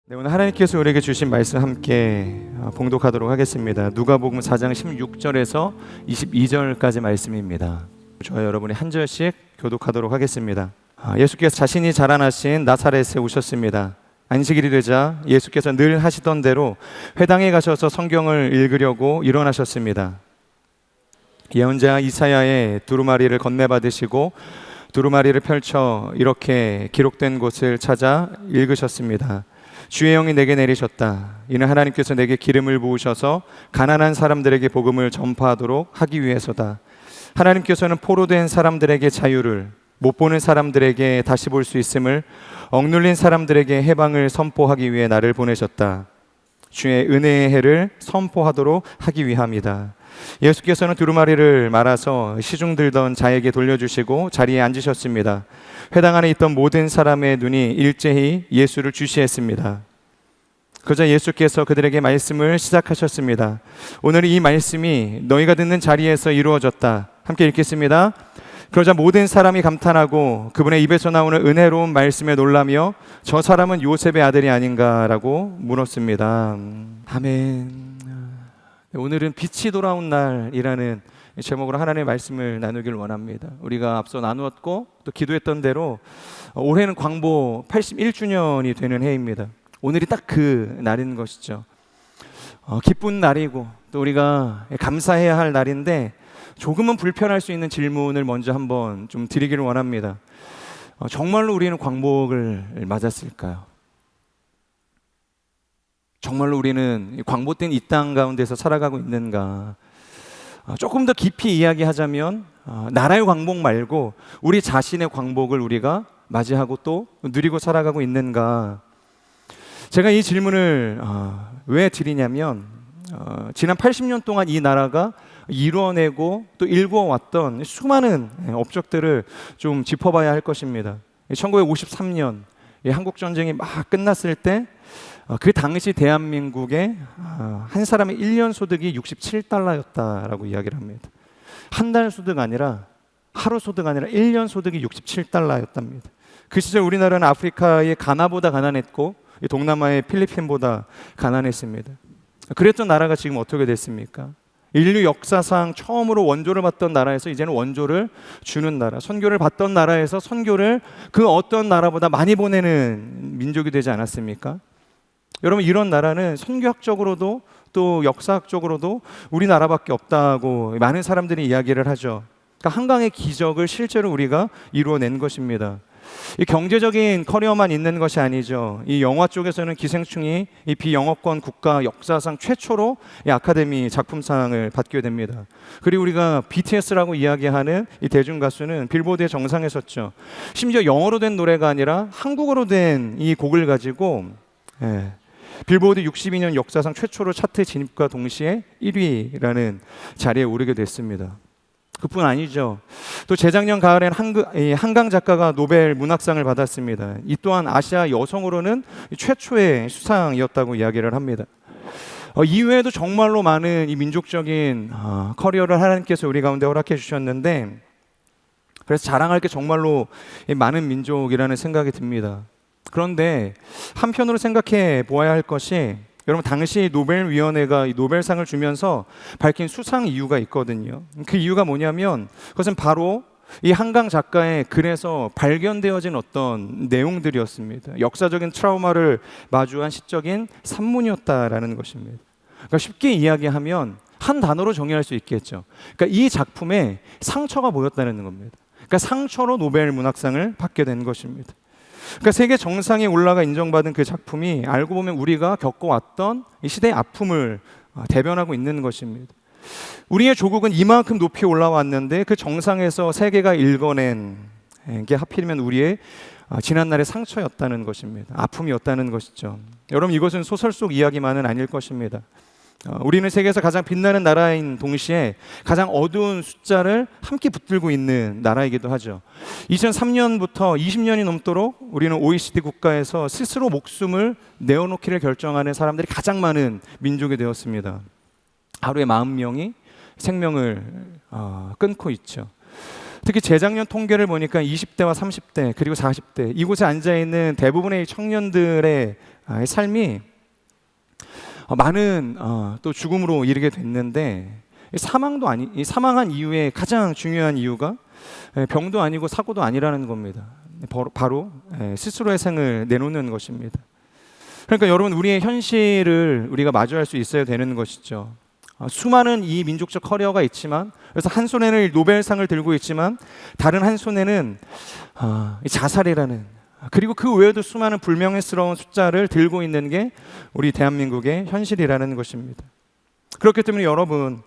네, 오늘 하나님께서 우리에게 주신 말씀 함께 봉독하도록 하겠습니다. 누가복음 4장 16절에서 22절까지 말씀입니다. 저와 여러분이 한 절씩 교독하도록 하겠습니다. 예수께서 자신이 자라나신 나사렛에 오셨습니다. 안식일이 되자 예수께서 늘 하시던 대로 회당에 가셔서 성경을 읽으려고 일어나셨습니다. 예언자 이사야의 두루마리를 건네받으시고 두루마리를 펼쳐 이렇게 기록된 곳을 찾아 읽으셨습니다. 주의 영이 내게 내리셨다. 이는 하나님께서 내게 기름을 부으셔서 가난한 사람들에게 복음을 전파하도록 하기 위해서다. 하나님께서는 포로된 사람들에게 자유를, 못 보는 사람들에게 다시 볼 수 있음을, 억눌린 사람들에게 해방을 선포하기 위해 나를 보내셨다. 주의 은혜의 해를 선포하도록 하기 위함이다. 예수께서는 두루마리를 말아서 시중 들던 자에게 돌려주시고 자리에 앉으셨습니다. 회당 안에 있던 모든 사람의 눈이 일제히 예수를 주시했습니다. 그러자 예수께서 그들에게 말씀을 시작하셨습니다. 오늘 이 말씀이 너희가 듣는 자리에서 이루어졌다. 함께 읽겠습니다. 그러자 모든 사람이 감탄하고 그분의 입에서 나오는 은혜로운 말씀에 놀라며 저 사람은 요셉의 아들이 아닌가라고 물었습니다. 아멘. 오늘은 빛이 돌아온 날이라는 제목으로 하나님의 말씀을 나누길 원합니다. 우리가 앞서 나누었고 또 기도했던 대로 올해는 광보 81주년이 되는 해입니다. 오늘이 딱 그 날인 것이죠. 기쁜 날이고 또 우리가 감사해야 할 날인데 조금은 불편할 수 있는 질문을 먼저 한번 좀 드리기를 원합니다. 정말로 우리는 광복을 맞았을까요? 정말로 우리는 광복된 이 땅 가운데서 살아가고 있는가? 조금 더 깊이 이야기하자면 나라의 광복 말고 우리 자신의 광복을 우리가 맞이하고 또 누리고 살아가고 있는가? 제가 이 질문을 왜 드리냐면 지난 80년 동안 이 나라가 이루어내고 또 일구어왔던 수많은 업적들을 좀 짚어봐야 할 것입니다. 1953년 한국전쟁이 막 끝났을 때 그 당시 대한민국의 한 사람의 1년 소득이 67달러였다라고 이야기를 합니다. 한 달 소득 아니라 하루 소득 아니라 1년 소득이 67달러였답니다. 그 시절 우리나라는 아프리카의 가나보다 가난했고 동남아의 필리핀보다 가난했습니다. 그랬던 나라가 지금 어떻게 됐습니까? 인류 역사상 처음으로 원조를 받던 나라에서 이제는 원조를 주는 나라, 선교를 받던 나라에서 선교를 그 어떤 나라보다 많이 보내는 민족이 되지 않았습니까? 여러분, 이런 나라는 선교학적으로도 또 역사학적으로도 우리나라밖에 없다고 많은 사람들이 이야기를 하죠. 그러니까 한강의 기적을 실제로 우리가 이루어낸 것입니다. 이 경제적인 커리어만 있는 것이 아니죠. 이 영화 쪽에서는 기생충이 이 비영어권 국가 역사상 최초로 이 아카데미 작품상을 받게 됩니다. 그리고 우리가 BTS라고 이야기하는 이 대중 가수는 빌보드의 정상에 섰죠. 심지어 영어로 된 노래가 아니라 한국어로 된 이 곡을 가지고 빌보드 62년 역사상 최초로 차트 진입과 동시에 1위라는 자리에 오르게 됐습니다. 그뿐 아니죠. 또 재작년 가을엔 한강 작가가 노벨 문학상을 받았습니다. 이 또한 아시아 여성으로는 최초의 수상이었다고 이야기를 합니다. 이외에도 정말로 많은 이 민족적인 커리어를 하나님께서 우리 가운데 허락해 주셨는데, 그래서 자랑할 게 정말로 많은 민족이라는 생각이 듭니다. 그런데 한편으로 생각해 보아야 할 것이, 여러분, 당시 노벨위원회가 이 노벨상을 주면서 밝힌 수상 이유가 있거든요. 그 이유가 뭐냐면 그것은 바로 이 한강 작가의 글에서 발견되어진 어떤 내용들이었습니다. 역사적인 트라우마를 마주한 시적인 산문이었다라는 것입니다. 그러니까 쉽게 이야기하면 한 단어로 정의할 수 있겠죠. 그러니까 이 작품에 상처가 보였다는 겁니다. 그러니까 상처로 노벨 문학상을 받게 된 것입니다. 그러니까 세계 정상에 올라가 인정받은 그 작품이 알고 보면 우리가 겪어왔던 이 시대의 아픔을 대변하고 있는 것입니다. 우리의 조국은 이만큼 높이 올라왔는데 그 정상에서 세계가 읽어낸 게 하필이면 우리의 지난날의 상처였다는 것입니다. 아픔이었다는 것이죠. 여러분, 이것은 소설 속 이야기만은 아닐 것입니다. 우리는 세계에서 가장 빛나는 나라인 동시에 가장 어두운 숫자를 함께 붙들고 있는 나라이기도 하죠. 2003년부터 20년이 넘도록 우리는 OECD 국가에서 스스로 목숨을 내어놓기를 결정하는 사람들이 가장 많은 민족이 되었습니다. 하루에 40명이 생명을 끊고 있죠. 특히 재작년 통계를 보니까 20대와 30대 그리고 40대 이곳에 앉아있는 대부분의 청년들의 이 삶이 많은 또 죽음으로 이르게 됐는데 이 사망한 이유의 가장 중요한 이유가 병도 아니고 사고도 아니라는 겁니다. 바로 스스로의 생을 내놓는 것입니다. 그러니까 여러분, 우리의 현실을 우리가 마주할 수 있어야 되는 것이죠. 수많은 이 민족적 커리어가 있지만, 그래서 한 손에는 노벨상을 들고 있지만 다른 한 손에는 자살이라는, 그리고 그 외에도 수많은 불명예스러운 숫자를 들고 있는 게 우리 대한민국의 현실이라는 것입니다. 그렇기 때문에 여러분,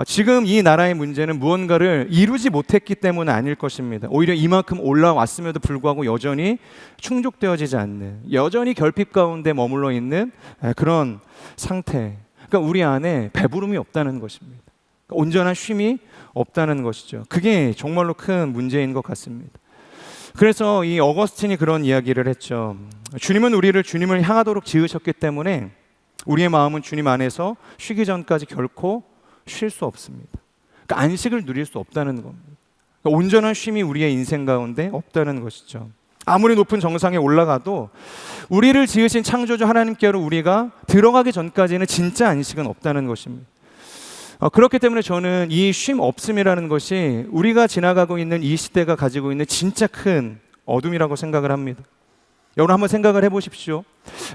지금 이 나라의 문제는 무언가를 이루지 못했기 때문은 아닐 것입니다. 오히려 이만큼 올라왔음에도 불구하고 여전히 충족되어지지 않는, 여전히 결핍 가운데 머물러 있는 그런 상태. 그러니까 우리 안에 배부름이 없다는 것입니다. 그러니까 온전한 쉼이 없다는 것이죠. 그게 정말로 큰 문제인 것 같습니다. 그래서 이 어거스틴이 그런 이야기를 했죠. 주님은 우리를 주님을 향하도록 지으셨기 때문에 우리의 마음은 주님 안에서 쉬기 전까지 결코 쉴 수 없습니다. 그러니까 안식을 누릴 수 없다는 겁니다. 그러니까 온전한 쉼이 우리의 인생 가운데 없다는 것이죠. 아무리 높은 정상에 올라가도 우리를 지으신 창조주 하나님께로 우리가 들어가기 전까지는 진짜 안식은 없다는 것입니다. 그렇기 때문에 저는 이 쉼 없음이라는 것이 우리가 지나가고 있는 이 시대가 가지고 있는 진짜 큰 어둠이라고 생각을 합니다. 여러분, 한번 생각을 해보십시오.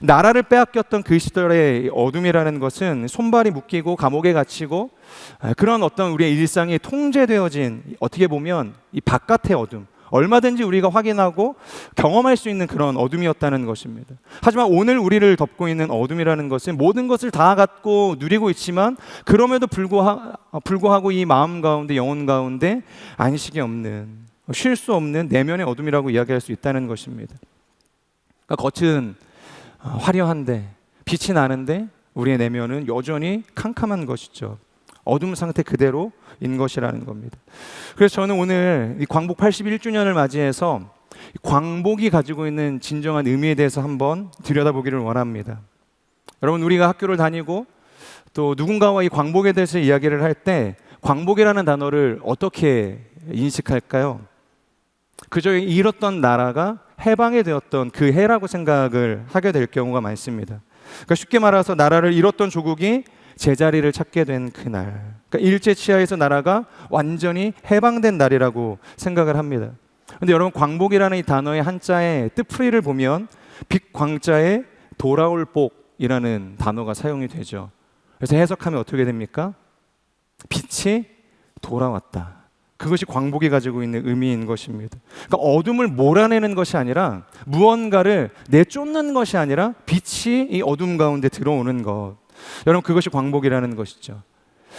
나라를 빼앗겼던 그 시절의 어둠이라는 것은 손발이 묶이고 감옥에 갇히고 그런 어떤 우리의 일상이 통제되어진, 어떻게 보면 이 바깥의 어둠, 얼마든지 우리가 확인하고 경험할 수 있는 그런 어둠이었다는 것입니다. 하지만 오늘 우리를 덮고 있는 어둠이라는 것은 모든 것을 다 갖고 누리고 있지만 그럼에도 불구하고 이 마음 가운데, 영혼 가운데 안식이 없는, 쉴 수 없는 내면의 어둠이라고 이야기할 수 있다는 것입니다. 그러니까 겉은 화려한데, 빛이 나는데 우리의 내면은 여전히 캄캄한 것이죠. 어둠 상태 그대로인 것이라는 겁니다. 그래서 저는 오늘 이 광복 81주년을 맞이해서 광복이 가지고 있는 진정한 의미에 대해서 한번 들여다보기를 원합니다. 여러분, 우리가 학교를 다니고 또 누군가와 이 광복에 대해서 이야기를 할 때 광복이라는 단어를 어떻게 인식할까요? 그저 잃었던 나라가 해방이 되었던 그 해라고 생각을 하게 될 경우가 많습니다. 그러니까 쉽게 말해서 나라를 잃었던 조국이 제자리를 찾게 된 그날, 그러니까 일제치하에서 나라가 완전히 해방된 날이라고 생각을 합니다. 그런데 여러분, 광복이라는 이 단어의 한자의 뜻풀이를 보면 빛광자에 돌아올 복이라는 단어가 사용이 되죠. 그래서 해석하면 어떻게 됩니까? 빛이 돌아왔다. 그것이 광복이 가지고 있는 의미인 것입니다. 그러니까 어둠을 몰아내는 것이 아니라, 무언가를 내쫓는 것이 아니라 빛이 이 어둠 가운데 들어오는 것. 여러분, 그것이 광복이라는 것이죠.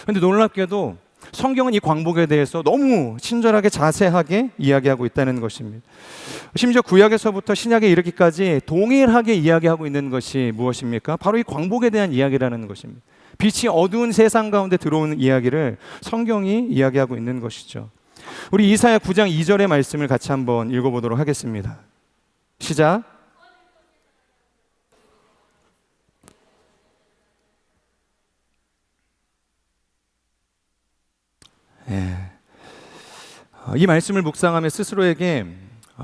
그런데 놀랍게도 성경은 이 광복에 대해서 너무 친절하게 자세하게 이야기하고 있다는 것입니다. 심지어 구약에서부터 신약에 이르기까지 동일하게 이야기하고 있는 것이 무엇입니까? 바로 이 광복에 대한 이야기라는 것입니다. 빛이 어두운 세상 가운데 들어오는 이야기를 성경이 이야기하고 있는 것이죠. 우리 이사야 9장 2절의 말씀을 같이 한번 읽어보도록 하겠습니다. 시작. 이 말씀을 묵상하며 스스로에게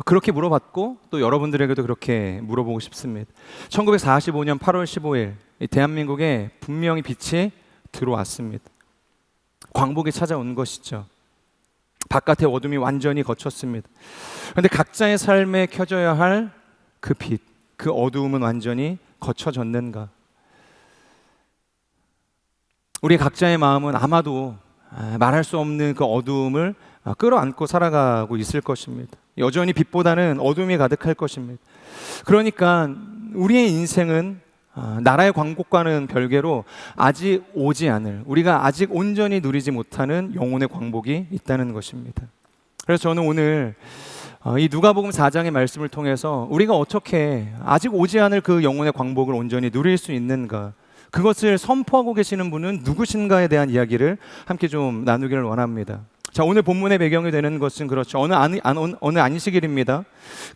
그렇게 물어봤고 또 여러분들에게도 그렇게 물어보고 싶습니다. 1945년 8월 15일 대한민국에 분명히 빛이 들어왔습니다. 광복이 찾아온 것이죠. 바깥의 어둠이 완전히 걷혔습니다. 그런데 각자의 삶에 켜져야 할 그 빛, 그 어두움은 완전히 거쳐졌는가? 우리 각자의 마음은 아마도 말할 수 없는 그 어두움을 끌어안고 살아가고 있을 것입니다. 여전히 빛보다는 어둠이 가득할 것입니다. 그러니까 우리의 인생은 나라의 광복과는 별개로 아직 오지 않을, 우리가 아직 온전히 누리지 못하는 영혼의 광복이 있다는 것입니다. 그래서 저는 오늘 이 누가복음 4장의 말씀을 통해서 우리가 어떻게 아직 오지 않을 그 영혼의 광복을 온전히 누릴 수 있는가, 그것을 선포하고 계시는 분은 누구신가에 대한 이야기를 함께 좀 나누기를 원합니다. 자, 오늘 본문의 배경이 되는 것은 그렇죠. 어느 안식일입니다.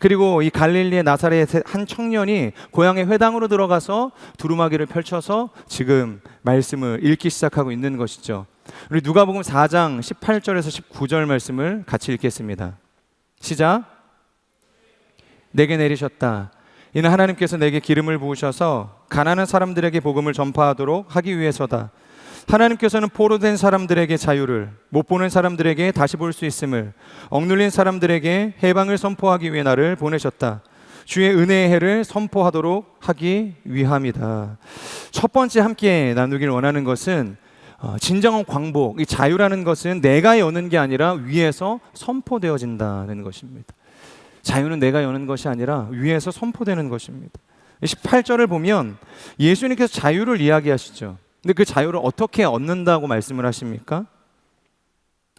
그리고 이 갈릴리의 나사렛의 한 청년이 고향의 회당으로 들어가서 두루마기를 펼쳐서 지금 말씀을 읽기 시작하고 있는 것이죠. 우리 누가복음 4장 18절에서 19절 말씀을 같이 읽겠습니다. 시작. 내게 내리셨다. 이는 하나님께서 내게 기름을 부으셔서 가난한 사람들에게 복음을 전파하도록 하기 위해서다. 하나님께서는 포로된 사람들에게 자유를, 못 보는 사람들에게 다시 볼 수 있음을, 억눌린 사람들에게 해방을 선포하기 위해 나를 보내셨다. 주의 은혜의 해를 선포하도록 하기 위함이다. 첫 번째 함께 나누길 원하는 것은 진정한 광복, 이 자유라는 것은 내가 여는 게 아니라 위에서 선포되어진다는 것입니다. 자유는 내가 여는 것이 아니라 위에서 선포되는 것입니다. 18절을 보면 예수님께서 자유를 이야기하시죠. 근데 그 자유를 어떻게 얻는다고 말씀을 하십니까?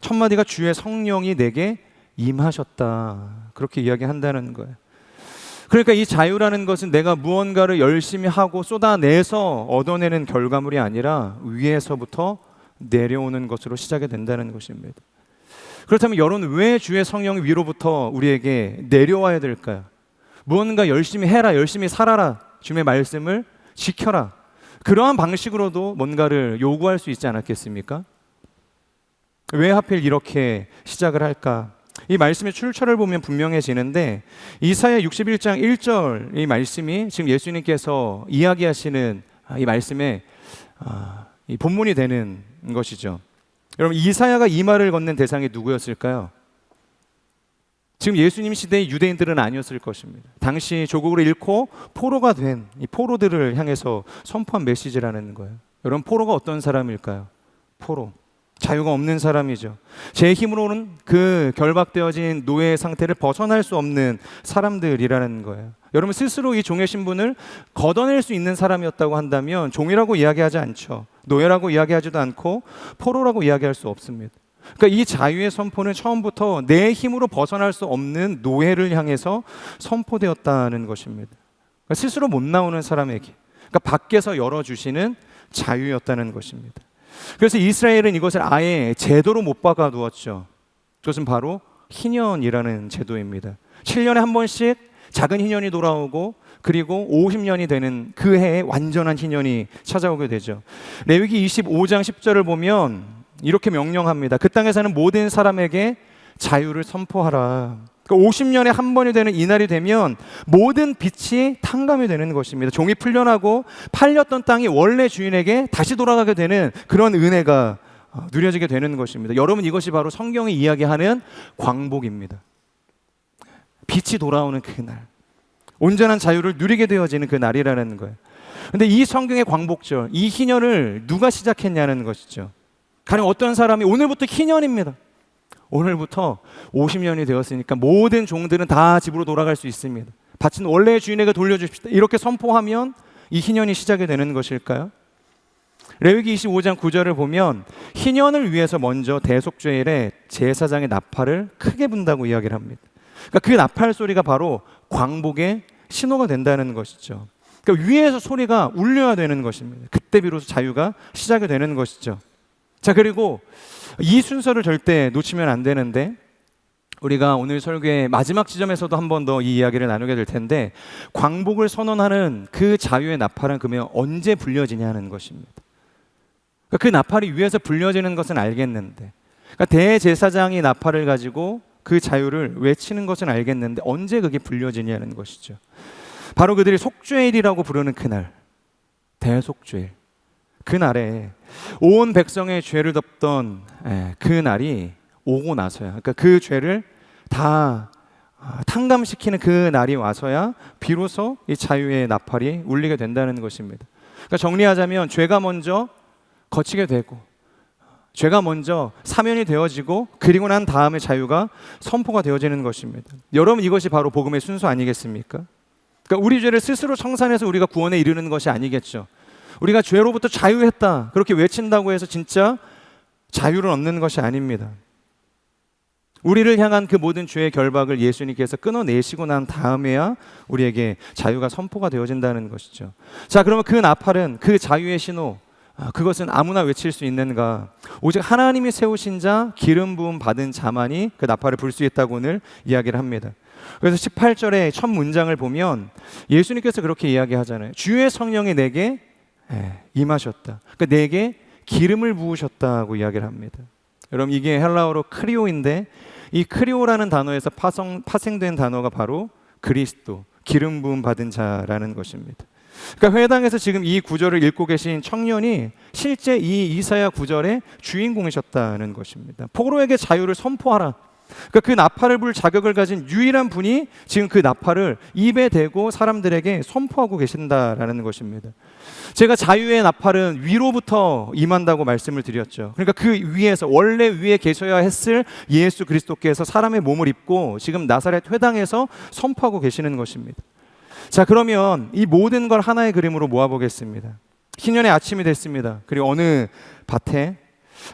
첫 마디가 주의 성령이 내게 임하셨다, 그렇게 이야기한다는 거예요. 그러니까 이 자유라는 것은 내가 무언가를 열심히 하고 쏟아내서 얻어내는 결과물이 아니라 위에서부터 내려오는 것으로 시작이 된다는 것입니다. 그렇다면 여러분, 왜 주의 성령이 위로부터 우리에게 내려와야 될까요? 무언가 열심히 해라, 열심히 살아라, 주님의 말씀을 지켜라, 그러한 방식으로도 뭔가를 요구할 수 있지 않았겠습니까? 왜 하필 이렇게 시작을 할까? 이 말씀의 출처를 보면 분명해지는데, 이사야 61장 1절 이 말씀이 지금 예수님께서 이야기하시는 이 말씀의 이 본문이 되는 것이죠. 여러분, 이사야가 이 말을 건넨 대상이 누구였을까요? 지금 예수님 시대의 유대인들은 아니었을 것입니다. 당시 조국을 잃고 포로가 된 이 포로들을 향해서 선포한 메시지라는 거예요. 여러분, 포로가 어떤 사람일까요? 포로, 자유가 없는 사람이죠. 제 힘으로는 그 결박되어진 노예의 상태를 벗어날 수 없는 사람들이라는 거예요. 여러분, 스스로 이 종의 신분을 걷어낼 수 있는 사람이었다고 한다면 종이라고 이야기하지 않죠. 노예라고 이야기하지도 않고 포로라고 이야기할 수 없습니다. 그러니까 이 자유의 선포는 처음부터 내 힘으로 벗어날 수 없는 노예를 향해서 선포되었다는 것입니다. 그러니까 스스로 못 나오는 사람에게, 그러니까 밖에서 열어주시는 자유였다는 것입니다. 그래서 이스라엘은 이것을 아예 제도로 못 박아 두었죠. 그것은 바로 희년이라는 제도입니다. 7년에 한 번씩 작은 희년이 돌아오고, 그리고 50년이 되는 그 해에 완전한 희년이 찾아오게 되죠. 레위기 25장 10절을 보면 이렇게 명령합니다. 그 땅에 사는 모든 사람에게 자유를 선포하라. 그러니까 50년에 한 번이 되는 이날이 되면 모든 빚이 탕감이 되는 것입니다. 종이 풀려나고 팔렸던 땅이 원래 주인에게 다시 돌아가게 되는 그런 은혜가 누려지게 되는 것입니다. 여러분, 이것이 바로 성경이 이야기하는 광복입니다. 빛이 돌아오는 그날, 온전한 자유를 누리게 되어지는 그 날이라는 거예요. 그런데 이 성경의 광복절, 이 희년을 누가 시작했냐는 것이죠. 가령 어떤 사람이 오늘부터 희년입니다, 오늘부터 50년이 되었으니까 모든 종들은 다 집으로 돌아갈 수 있습니다, 밭은 원래의 주인에게 돌려주십시다, 이렇게 선포하면 이 희년이 시작이 되는 것일까요? 레위기 25장 9절을 보면 희년을 위해서 먼저 대속죄일에 제사장의 나팔을 크게 분다고 이야기를 합니다. 그러니까 그 나팔 소리가 바로 광복의 신호가 된다는 것이죠. 그러니까 위에서 소리가 울려야 되는 것입니다. 그때 비로소 자유가 시작이 되는 것이죠. 자, 그리고 이 순서를 절대 놓치면 안 되는데, 우리가 오늘 설교의 마지막 지점에서도 한 번 더 이 이야기를 나누게 될 텐데, 광복을 선언하는 그 자유의 나팔은 그러면 언제 불려지냐는 것입니다. 그러니까 그 나팔이 위에서 불려지는 것은 알겠는데, 그러니까 대제사장이 나팔을 가지고 그 자유를 외치는 것은 알겠는데 언제 그게 불려지냐는 것이죠. 바로 그들이 속죄일이라고 부르는 그날, 대속죄일, 그날에 온 백성의 죄를 덮던 그 날이 오고 나서야, 그러니까 그 죄를 다 탕감시키는 그 날이 와서야 비로소 이 자유의 나팔이 울리게 된다는 것입니다. 그러니까 정리하자면 죄가 먼저 거치게 되고, 죄가 먼저 사면이 되어지고, 그리고 난 다음에 자유가 선포가 되어지는 것입니다. 여러분, 이것이 바로 복음의 순서 아니겠습니까? 그러니까 우리 죄를 스스로 청산해서 우리가 구원에 이르는 것이 아니겠죠. 우리가 죄로부터 자유했다 그렇게 외친다고 해서 진짜 자유를 얻는 것이 아닙니다. 우리를 향한 그 모든 죄의 결박을 예수님께서 끊어내시고 난 다음에야 우리에게 자유가 선포가 되어진다는 것이죠. 자, 그러면 그 나팔은, 그 자유의 신호, 그것은 아무나 외칠 수 있는가? 오직 하나님이 세우신 자, 기름 부음 받은 자만이 그 나팔을 불 수 있다고 오늘 이야기를 합니다. 그래서 18절의 첫 문장을 보면 예수님께서 그렇게 이야기하잖아요. 주의 성령이 내게 임하셨다. 그러니까 내게 기름을 부으셨다고 이야기를 합니다. 여러분, 이게 헬라어로 크리오인데, 이 크리오라는 단어에서 파생된 단어가 바로 그리스도, 기름 부음 받은 자라는 것입니다. 그러니까 회당에서 지금 이 구절을 읽고 계신 청년이 실제 이 이사야 구절의 주인공이셨다는 것입니다. 포로에게 자유를 선포하라. 그러니까 그 나팔을 불 자격을 가진 유일한 분이 지금 그 나팔을 입에 대고 사람들에게 선포하고 계신다라는 것입니다. 제가 자유의 나팔은 위로부터 임한다고 말씀을 드렸죠. 그러니까 그 위에서, 원래 위에 계셔야 했을 예수 그리스도께서 사람의 몸을 입고 지금 나사렛 회당에서 선포하고 계시는 것입니다. 자, 그러면 이 모든 걸 하나의 그림으로 모아보겠습니다. 희년의 아침이 됐습니다. 그리고 어느 밭에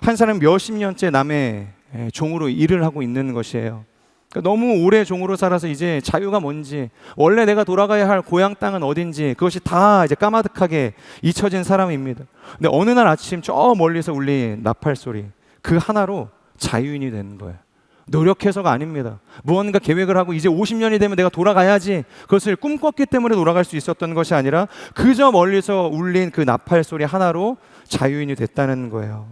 한 사람 몇십 년째 남의 종으로 일을 하고 있는 것이에요. 그러니까 너무 오래 종으로 살아서 이제 자유가 뭔지, 원래 내가 돌아가야 할 고향 땅은 어딘지 그것이 다 이제 까마득하게 잊혀진 사람입니다. 근데 어느 날 아침 저 멀리서 울린 나팔 소리, 그 하나로 자유인이 되는 거예요. 노력해서가 아닙니다. 무언가 계획을 하고 이제 50년이 되면 내가 돌아가야지, 그것을 꿈꿨기 때문에 돌아갈 수 있었던 것이 아니라 그저 멀리서 울린 그 나팔 소리 하나로 자유인이 됐다는 거예요.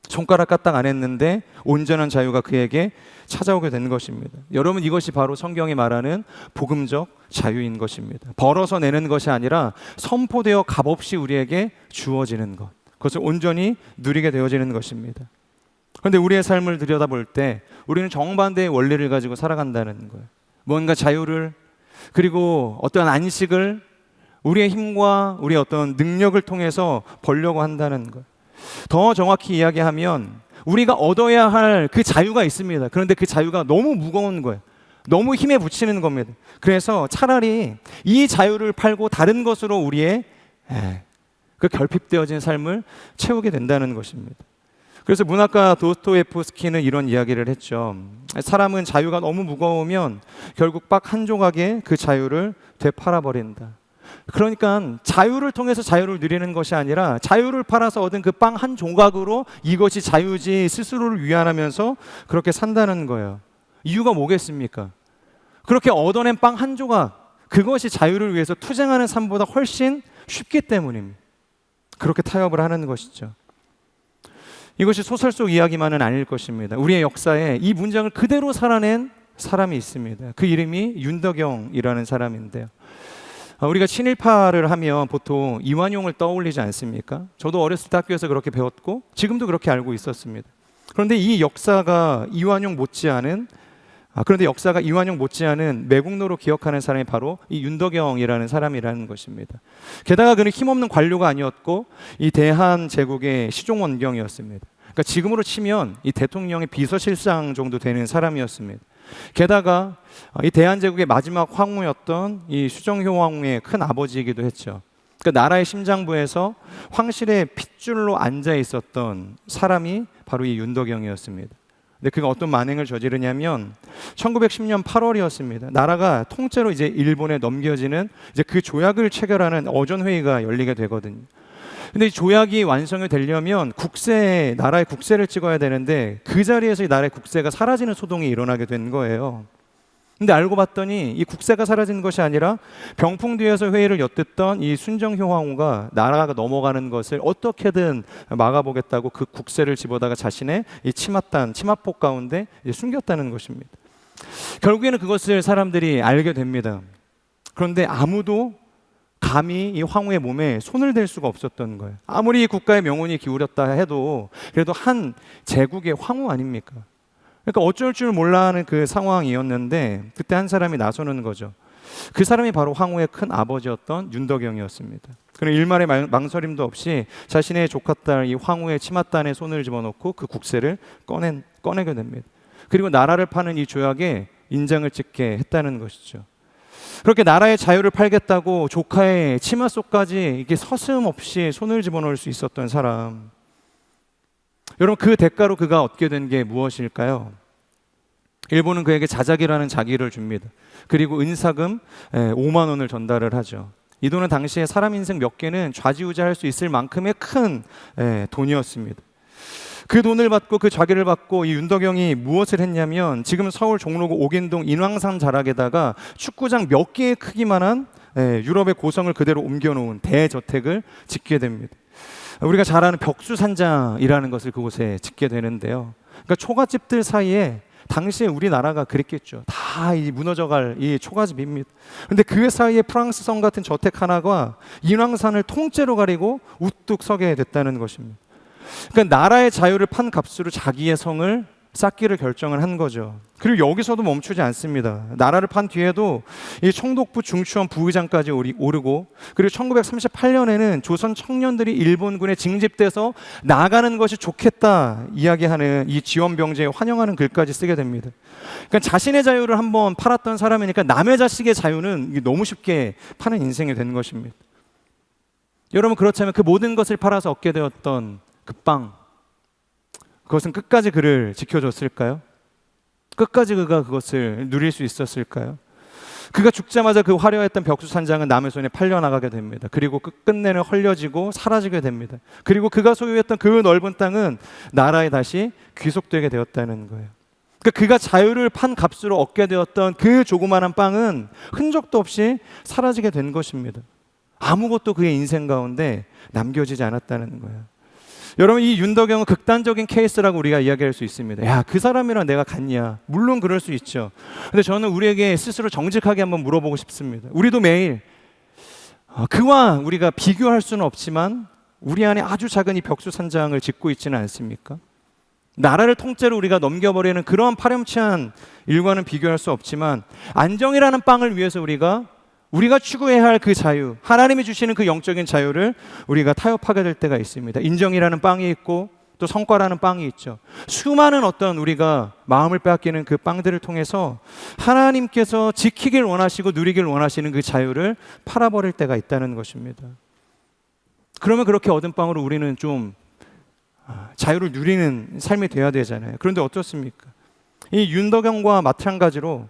손가락 까딱 안 했는데 온전한 자유가 그에게 찾아오게 된 것입니다. 여러분, 이것이 바로 성경이 말하는 복음적 자유인 것입니다. 벌어서 내는 것이 아니라 선포되어 값없이 우리에게 주어지는 것, 그것을 온전히 누리게 되어지는 것입니다. 그런데 우리의 삶을 들여다볼 때 우리는 정반대의 원리를 가지고 살아간다는 거예요. 뭔가 자유를, 그리고 어떠한 안식을 우리의 힘과 우리의 어떤 능력을 통해서 벌려고 한다는 거예요. 더 정확히 이야기하면 우리가 얻어야 할 그 자유가 있습니다. 그런데 그 자유가 너무 무거운 거예요. 너무 힘에 부치는 겁니다. 그래서 차라리 이 자유를 팔고 다른 것으로 우리의 그 결핍되어진 삶을 채우게 된다는 것입니다. 그래서 문학가 도스토옙스키는 이런 이야기를 했죠. 사람은 자유가 너무 무거우면 결국 딱 한 조각의 그 자유를 되팔아버린다. 그러니까 자유를 통해서 자유를 누리는 것이 아니라 자유를 팔아서 얻은 그 빵 한 조각으로 이것이 자유지 스스로를 위안하면서 그렇게 산다는 거예요. 이유가 뭐겠습니까? 그렇게 얻어낸 빵 한 조각, 그것이 자유를 위해서 투쟁하는 삶보다 훨씬 쉽기 때문입니다. 그렇게 타협을 하는 것이죠. 이것이 소설 속 이야기만은 아닐 것입니다. 우리의 역사에 이 문장을 그대로 살아낸 사람이 있습니다. 그 이름이 윤덕영이라는 사람인데요. 우리가 친일파를 하면 보통 이완용을 떠올리지 않습니까? 저도 어렸을 때 학교에서 그렇게 배웠고 지금도 그렇게 알고 있었습니다. 그런데 이 역사가 이완용 못지않은 매국노로 기억하는 사람이 바로 이 윤덕영이라는 사람이라는 것입니다. 게다가 그는 힘없는 관료가 아니었고 이 대한제국의 시종원경이었습니다. 그러니까 지금으로 치면 이 대통령의 비서실장 정도 되는 사람이었습니다. 게다가 이 대한제국의 마지막 황후였던 이 수정효 황후의 큰 아버지이기도 했죠. 그러니까 나라의 심장부에서 황실의 핏줄로 앉아 있었던 사람이 바로 이 윤덕영이었습니다. 근데 그가 어떤 만행을 저지르냐면 1910년 8월이었습니다. 나라가 통째로 이제 일본에 넘겨지는 이제 그 조약을 체결하는 어전회의가 열리게 되거든요. 근데 이 조약이 완성이 되려면 나라의 국세를 찍어야 되는데 그 자리에서 이 나라의 국세가 사라지는 소동이 일어나게 된 거예요. 근데 알고 봤더니 이 국세가 사라진 것이 아니라 병풍 뒤에서 회의를 엿듣던 이 순정효 황후가 나라가 넘어가는 것을 어떻게든 막아보겠다고 그 국세를 집어다가 자신의 이 치마폭 가운데 숨겼다는 것입니다. 결국에는 그것을 사람들이 알게 됩니다. 그런데 아무도 감히 이 황후의 몸에 손을 댈 수가 없었던 거예요. 아무리 국가의 명운이 기울였다 해도 그래도 한 제국의 황후 아닙니까? 그러니까 어쩔 줄 몰라 하는 그 상황이었는데 그때 한 사람이 나서는 거죠. 그 사람이 바로 황후의 큰 아버지였던 윤덕영이었습니다. 그는 일말의 망설임도 없이 자신의 조카딸 이 황후의 치맛단에 손을 집어넣고 그 국세를 꺼내게 됩니다. 그리고 나라를 파는 이 조약에 인장을 찍게 했다는 것이죠. 그렇게 나라의 자유를 팔겠다고 조카의 치마 속까지 이게 서슴없이 손을 집어넣을 수 있었던 사람. 여러분, 그 대가로 그가 얻게 된 게 무엇일까요? 일본은 그에게 자작이라는 자기를 줍니다. 그리고 은사금 5만 원을 전달을 하죠. 이 돈은 당시에 사람 인생 몇 개는 좌지우지할 수 있을 만큼의 큰 돈이었습니다. 그 돈을 받고 그 자기를 받고 이 윤덕영이 무엇을 했냐면 지금 서울 종로구 옥인동 인왕산 자락에다가 축구장 몇 개의 크기만한 유럽의 고성을 그대로 옮겨놓은 대저택을 짓게 됩니다. 우리가 잘 아는 벽수산장이라는 것을 그곳에 짓게 되는데요. 그러니까 초가집들 사이에 당시에 우리나라가 그랬겠죠. 다 이 무너져갈 이 초가집입니다. 근데 그 사이에 프랑스 성 같은 저택 하나가 인왕산을 통째로 가리고 우뚝 서게 됐다는 것입니다. 그러니까 나라의 자유를 판 값으로 자기의 성을 쌓기를 결정을 한 거죠. 그리고 여기서도 멈추지 않습니다. 나라를 판 뒤에도 이 총독부 중추원 부의장까지 오르고, 그리고 1938년에는 조선 청년들이 일본군에 징집돼서 나가는 것이 좋겠다 이야기하는 이 지원병제에 환영하는 글까지 쓰게 됩니다. 그러니까 자신의 자유를 한번 팔았던 사람이니까 남의 자식의 자유는 너무 쉽게 파는 인생이 된 것입니다. 여러분, 그렇다면 그 모든 것을 팔아서 얻게 되었던 그 빵, 그것은 끝까지 그를 지켜줬을까요? 끝까지 그가 그것을 누릴 수 있었을까요? 그가 죽자마자 그 화려했던 벽수산장은 남의 손에 팔려나가게 됩니다. 그리고 끝내는 헐려지고 사라지게 됩니다. 그리고 그가 소유했던 그 넓은 땅은 나라에 다시 귀속되게 되었다는 거예요. 그러니까 그가 자유를 판 값으로 얻게 되었던 그 조그마한 빵은 흔적도 없이 사라지게 된 것입니다. 아무것도 그의 인생 가운데 남겨지지 않았다는 거예요. 여러분, 이 윤덕영은 극단적인 케이스라고 우리가 이야기할 수 있습니다. 야, 그 사람이랑 내가 같냐? 물론 그럴 수 있죠. 근데 저는 우리에게 스스로 정직하게 한번 물어보고 싶습니다. 우리도 매일 그와 우리가 비교할 수는 없지만 우리 안에 아주 작은 이 벽수산장을 짓고 있지는 않습니까? 나라를 통째로 우리가 넘겨버리는 그러한 파렴치한 일과는 비교할 수 없지만, 안정이라는 빵을 위해서 우리가 추구해야 할 그 자유, 하나님이 주시는 그 영적인 자유를 우리가 타협하게 될 때가 있습니다. 인정이라는 빵이 있고 또 성과라는 빵이 있죠. 수많은 어떤 우리가 마음을 빼앗기는 그 빵들을 통해서 하나님께서 지키길 원하시고 누리길 원하시는 그 자유를 팔아버릴 때가 있다는 것입니다. 그러면 그렇게 얻은 빵으로 우리는 좀 자유를 누리는 삶이 되어야 되잖아요. 그런데 어떻습니까? 이 윤덕영과 마찬가지로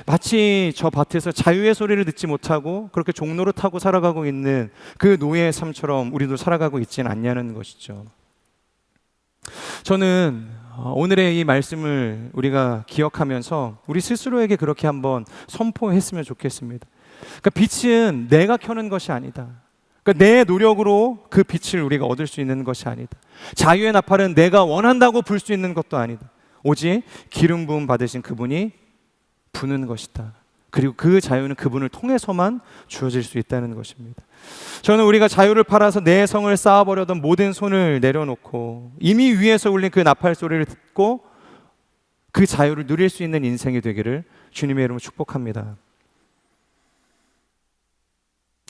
마치 저 밭에서 자유의 소리를 듣지 못하고 그렇게 종로를 타고 살아가고 있는 그 노예의 삶처럼 우리도 살아가고 있지는 않냐는 것이죠. 저는 오늘의 이 말씀을 우리가 기억하면서 우리 스스로에게 그렇게 한번 선포했으면 좋겠습니다. 그러니까 빛은 내가 켜는 것이 아니다. 그러니까 내 노력으로 그 빛을 우리가 얻을 수 있는 것이 아니다. 자유의 나팔은 내가 원한다고 불 수 있는 것도 아니다. 오직 기름 부음 받으신 그분이 부는 것이다. 그리고 그 자유는 그분을 통해서만 주어질 수 있다는 것입니다. 저는 우리가 자유를 팔아서 내 성을 쌓아버려던 모든 손을 내려놓고 이미 위에서 울린 그 나팔 소리를 듣고 그 자유를 누릴 수 있는 인생이 되기를 주님의 이름으로 축복합니다.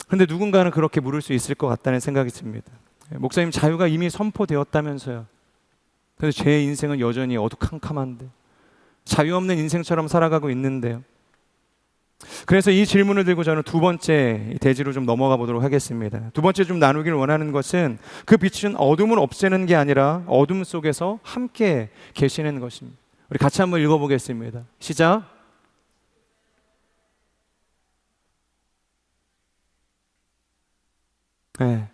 그런데 누군가는 그렇게 물을 수 있을 것 같다는 생각이 듭니다. 목사님, 자유가 이미 선포되었다면서요. 그래서 제 인생은 여전히 어두컴컴한데, 자유 없는 인생처럼 살아가고 있는데요. 그래서 이 질문을 들고 저는 두 번째 대지로 좀 넘어가 보도록 하겠습니다. 두 번째 좀 나누길 원하는 것은 그 빛은 어둠을 없애는 게 아니라 어둠 속에서 함께 계시는 것입니다. 우리 같이 한번 읽어보겠습니다. 시작. 네.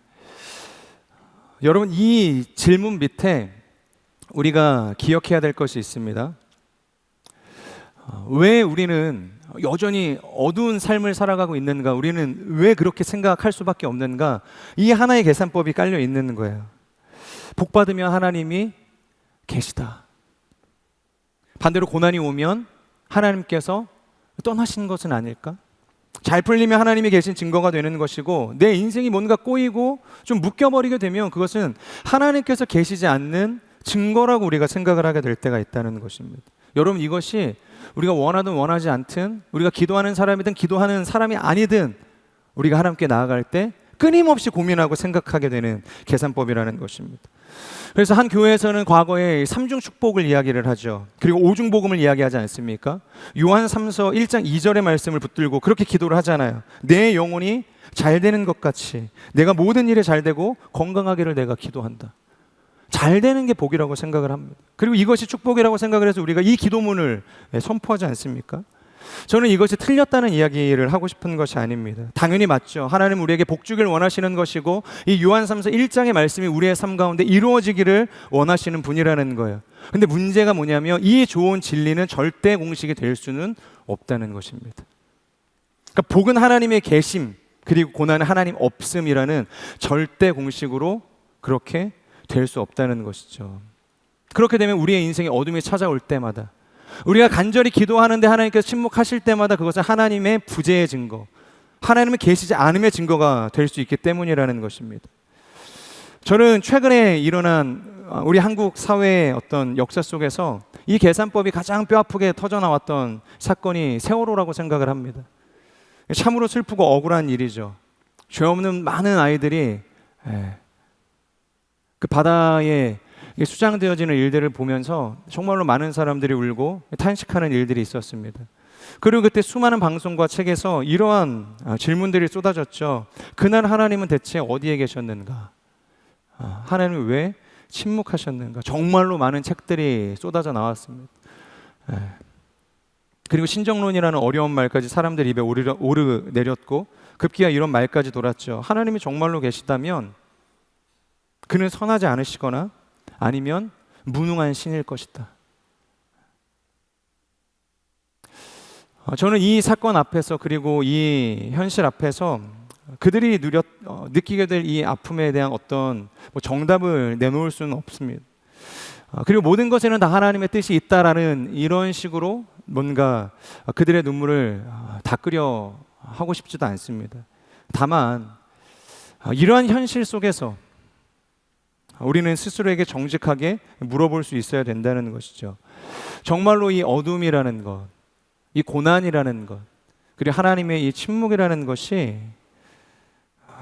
여러분, 이 질문 밑에 우리가 기억해야 될 것이 있습니다. 왜 우리는 여전히 어두운 삶을 살아가고 있는가? 우리는 왜 그렇게 생각할 수밖에 없는가? 이 하나의 계산법이 깔려 있는 거예요. 복 받으면 하나님이 계시다. 반대로 고난이 오면 하나님께서 떠나신 것은 아닐까? 잘 풀리면 하나님이 계신 증거가 되는 것이고, 내 인생이 뭔가 꼬이고 좀 묶여버리게 되면 그것은 하나님께서 계시지 않는 증거라고 우리가 생각을 하게 될 때가 있다는 것입니다. 여러분, 이것이 우리가 원하든 원하지 않든, 우리가 기도하는 사람이든 기도하는 사람이 아니든 우리가 하나님께 나아갈 때 끊임없이 고민하고 생각하게 되는 계산법이라는 것입니다. 그래서 한 교회에서는 과거에 삼중 축복을 이야기를 하죠. 그리고 오중 복음을 이야기하지 않습니까? 요한 3서 1장 2절의 말씀을 붙들고 그렇게 기도를 하잖아요. 내 영혼이 잘 되는 것 같이 내가 모든 일에 잘 되고 건강하기를 내가 기도한다. 잘 되는 게 복이라고 생각을 합니다. 그리고 이것이 축복이라고 생각을 해서 우리가 이 기도문을 선포하지 않습니까? 저는 이것이 틀렸다는 이야기를 하고 싶은 것이 아닙니다. 당연히 맞죠. 하나님 우리에게 복 주길 원하시는 것이고, 이 요한 3서 1장의 말씀이 우리의 삶 가운데 이루어지기를 원하시는 분이라는 거예요. 근데 문제가 뭐냐면 이 좋은 진리는 절대 공식이 될 수는 없다는 것입니다. 그러니까 복은 하나님의 계심, 그리고 고난은 하나님 없음이라는 절대 공식으로 그렇게 될 수 없다는 것이죠. 그렇게 되면 우리의 인생에 어둠이 찾아올 때마다, 우리가 간절히 기도하는데 하나님께서 침묵하실 때마다 그것은 하나님의 부재의 증거, 하나님은 계시지 않음의 증거가 될 수 있기 때문이라는 것입니다. 저는 최근에 일어난 우리 한국 사회의 어떤 역사 속에서 이 계산법이 가장 뼈아프게 터져나왔던 사건이 세월호라고 생각을 합니다. 참으로 슬프고 억울한 일이죠. 죄 없는 많은 아이들이 그 바다에 수장되어지는 일들을 보면서 정말로 많은 사람들이 울고 탄식하는 일들이 있었습니다. 그리고 그때 수많은 방송과 책에서 이러한 질문들이 쏟아졌죠. 그날 하나님은 대체 어디에 계셨는가? 하나님은 왜 침묵하셨는가? 정말로 많은 책들이 쏟아져 나왔습니다. 그리고 신정론이라는 어려운 말까지 사람들 입에 오르내렸고 급기야 이런 말까지 돌았죠. 하나님이 정말로 계시다면 그는 선하지 않으시거나 아니면 무능한 신일 것이다. 저는 이 사건 앞에서 그리고 이 현실 앞에서 그들이 느끼게 될 이 아픔에 대한 어떤 정답을 내놓을 수는 없습니다. 그리고 모든 것에는 다 하나님의 뜻이 있다라는 이런 식으로 뭔가 그들의 눈물을 닦으려 하고 싶지도 않습니다. 다만 이러한 현실 속에서 우리는 스스로에게 정직하게 물어볼 수 있어야 된다는 것이죠. 정말로 이 어둠이라는 것, 이 고난이라는 것, 그리고 하나님의 이 침묵이라는 것이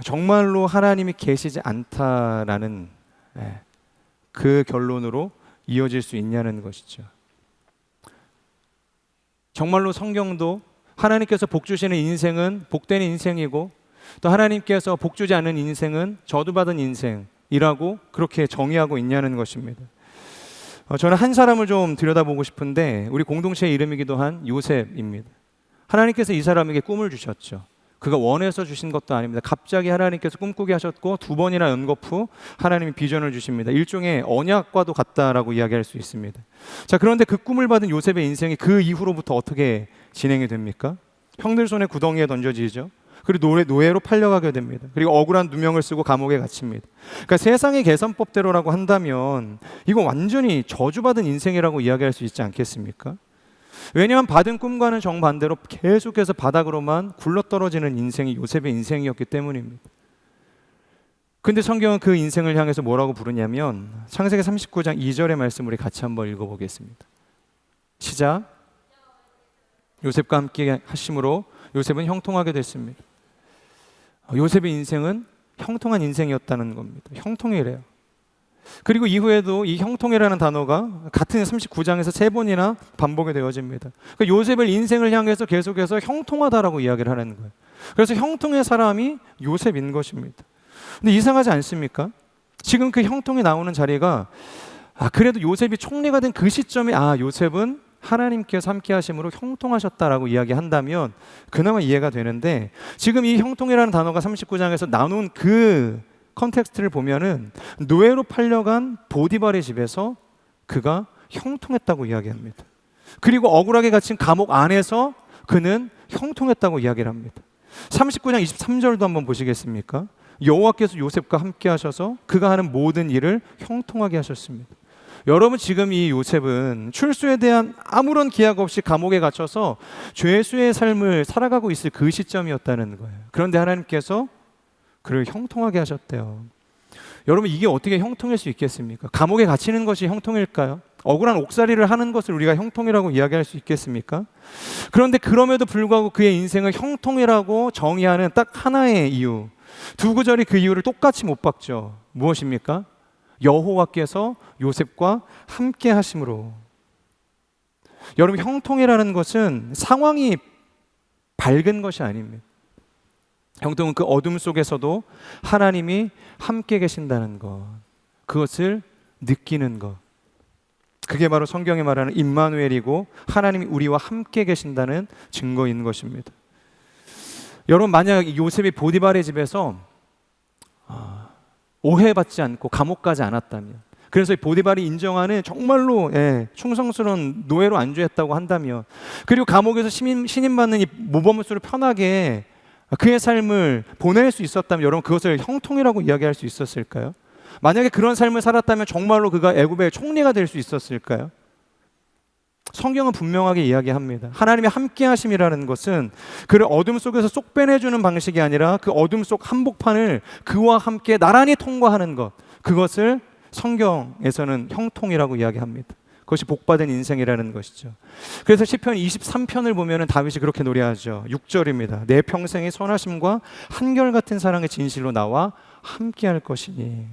정말로 하나님이 계시지 않다라는 그 결론으로 이어질 수 있냐는 것이죠. 정말로 성경도 하나님께서 복 주시는 인생은 복된 인생이고 또 하나님께서 복 주지 않는 인생은 저주받은 인생이라고 그렇게 정의하고 있냐는 것입니다. 저는 한 사람을 좀 들여다보고 싶은데 우리 공동체의 이름이기도 한 요셉입니다. 하나님께서 이 사람에게 꿈을 주셨죠. 그가 원해서 주신 것도 아닙니다. 갑자기 하나님께서 꿈꾸게 하셨고 두 번이나 연거푸 후 하나님이 비전을 주십니다. 일종의 언약과도 같다라고 이야기할 수 있습니다. 자, 그런데 그 꿈을 받은 요셉의 인생이 그 이후로부터 어떻게 진행이 됩니까? 형들 손에 구덩이에 던져지죠. 그리고 노예로 팔려가게 됩니다. 그리고 억울한 누명을 쓰고 감옥에 갇힙니다. 그러니까 세상의 계산법대로라고 한다면 이거 완전히 저주받은 인생이라고 이야기할 수 있지 않겠습니까? 왜냐하면 받은 꿈과는 정반대로 계속해서 바닥으로만 굴러떨어지는 인생이 요셉의 인생이었기 때문입니다. 근데 성경은 그 인생을 향해서 뭐라고 부르냐면 창세기 39장 2절의 말씀 우리 같이 한번 읽어보겠습니다. 시작. 요셉과 함께 하심으로 요셉은 형통하게 됐습니다. 요셉의 인생은 형통한 인생이었다는 겁니다. 형통이래요. 그리고 이후에도 이 형통이라는 단어가 같은 39장에서 3번이나 반복이 되어집니다. 그러니까 요셉의 인생을 향해서 계속해서 형통하다라고 이야기를 하는 거예요. 그래서 형통의 사람이 요셉인 것입니다. 근데 이상하지 않습니까? 지금 그 형통이 나오는 자리가 그래도 요셉이 총리가 된 그 시점에 요셉은 하나님께서 함께 하심으로 형통하셨다라고 이야기한다면 그나마 이해가 되는데 지금 이 형통이라는 단어가 39장에서 나눈 그 컨텍스트를 보면은 노예로 팔려간 보디발의 집에서 그가 형통했다고 이야기합니다. 그리고 억울하게 갇힌 감옥 안에서 그는 형통했다고 이야기를 합니다. 39장 23절도 한번 보시겠습니까? 여호와께서 요셉과 함께 하셔서 그가 하는 모든 일을 형통하게 하셨습니다. 여러분, 지금 이 요셉은 출소에 대한 아무런 기약 없이 감옥에 갇혀서 죄수의 삶을 살아가고 있을 그 시점이었다는 거예요. 그런데 하나님께서 그를 형통하게 하셨대요. 여러분, 이게 어떻게 형통일 수 있겠습니까? 감옥에 갇히는 것이 형통일까요? 억울한 옥살이를 하는 것을 우리가 형통이라고 이야기할 수 있겠습니까? 그런데 그럼에도 불구하고 그의 인생을 형통이라고 정의하는 딱 하나의 이유, 두 구절이 그 이유를 똑같이 못 박죠. 무엇입니까? 여호와께서 요셉과 함께 하심으로. 여러분, 형통이라는 것은 상황이 밝은 것이 아닙니다. 형통은 그 어둠 속에서도 하나님이 함께 계신다는 것, 그것을 느끼는 것, 그게 바로 성경이 말하는 임마누엘이고 하나님이 우리와 함께 계신다는 증거인 것입니다. 여러분, 만약 요셉이 보디발의 집에서 오해받지 않고 감옥 가지 않았다면, 그래서 보디발이 인정하는 정말로 충성스러운 노예로 안주했다고 한다면, 그리고 감옥에서 신임받는 이 모범수를 편하게 그의 삶을 보낼 수 있었다면 여러분, 그것을 형통이라고 이야기할 수 있었을까요? 만약에 그런 삶을 살았다면 정말로 그가 애굽의 총리가 될 수 있었을까요? 성경은 분명하게 이야기합니다. 하나님의 함께하심이라는 것은 그를 어둠 속에서 쏙 빼내주는 방식이 아니라 그 어둠 속 한복판을 그와 함께 나란히 통과하는 것, 그것을 성경에서는 형통이라고 이야기합니다. 그것이 복받은 인생이라는 것이죠. 그래서 시편 23편을 보면 다윗이 그렇게 노래하죠. 6절입니다. 내 평생의 선하심과 한결같은 사랑의 진실로 나와 함께할 것이니.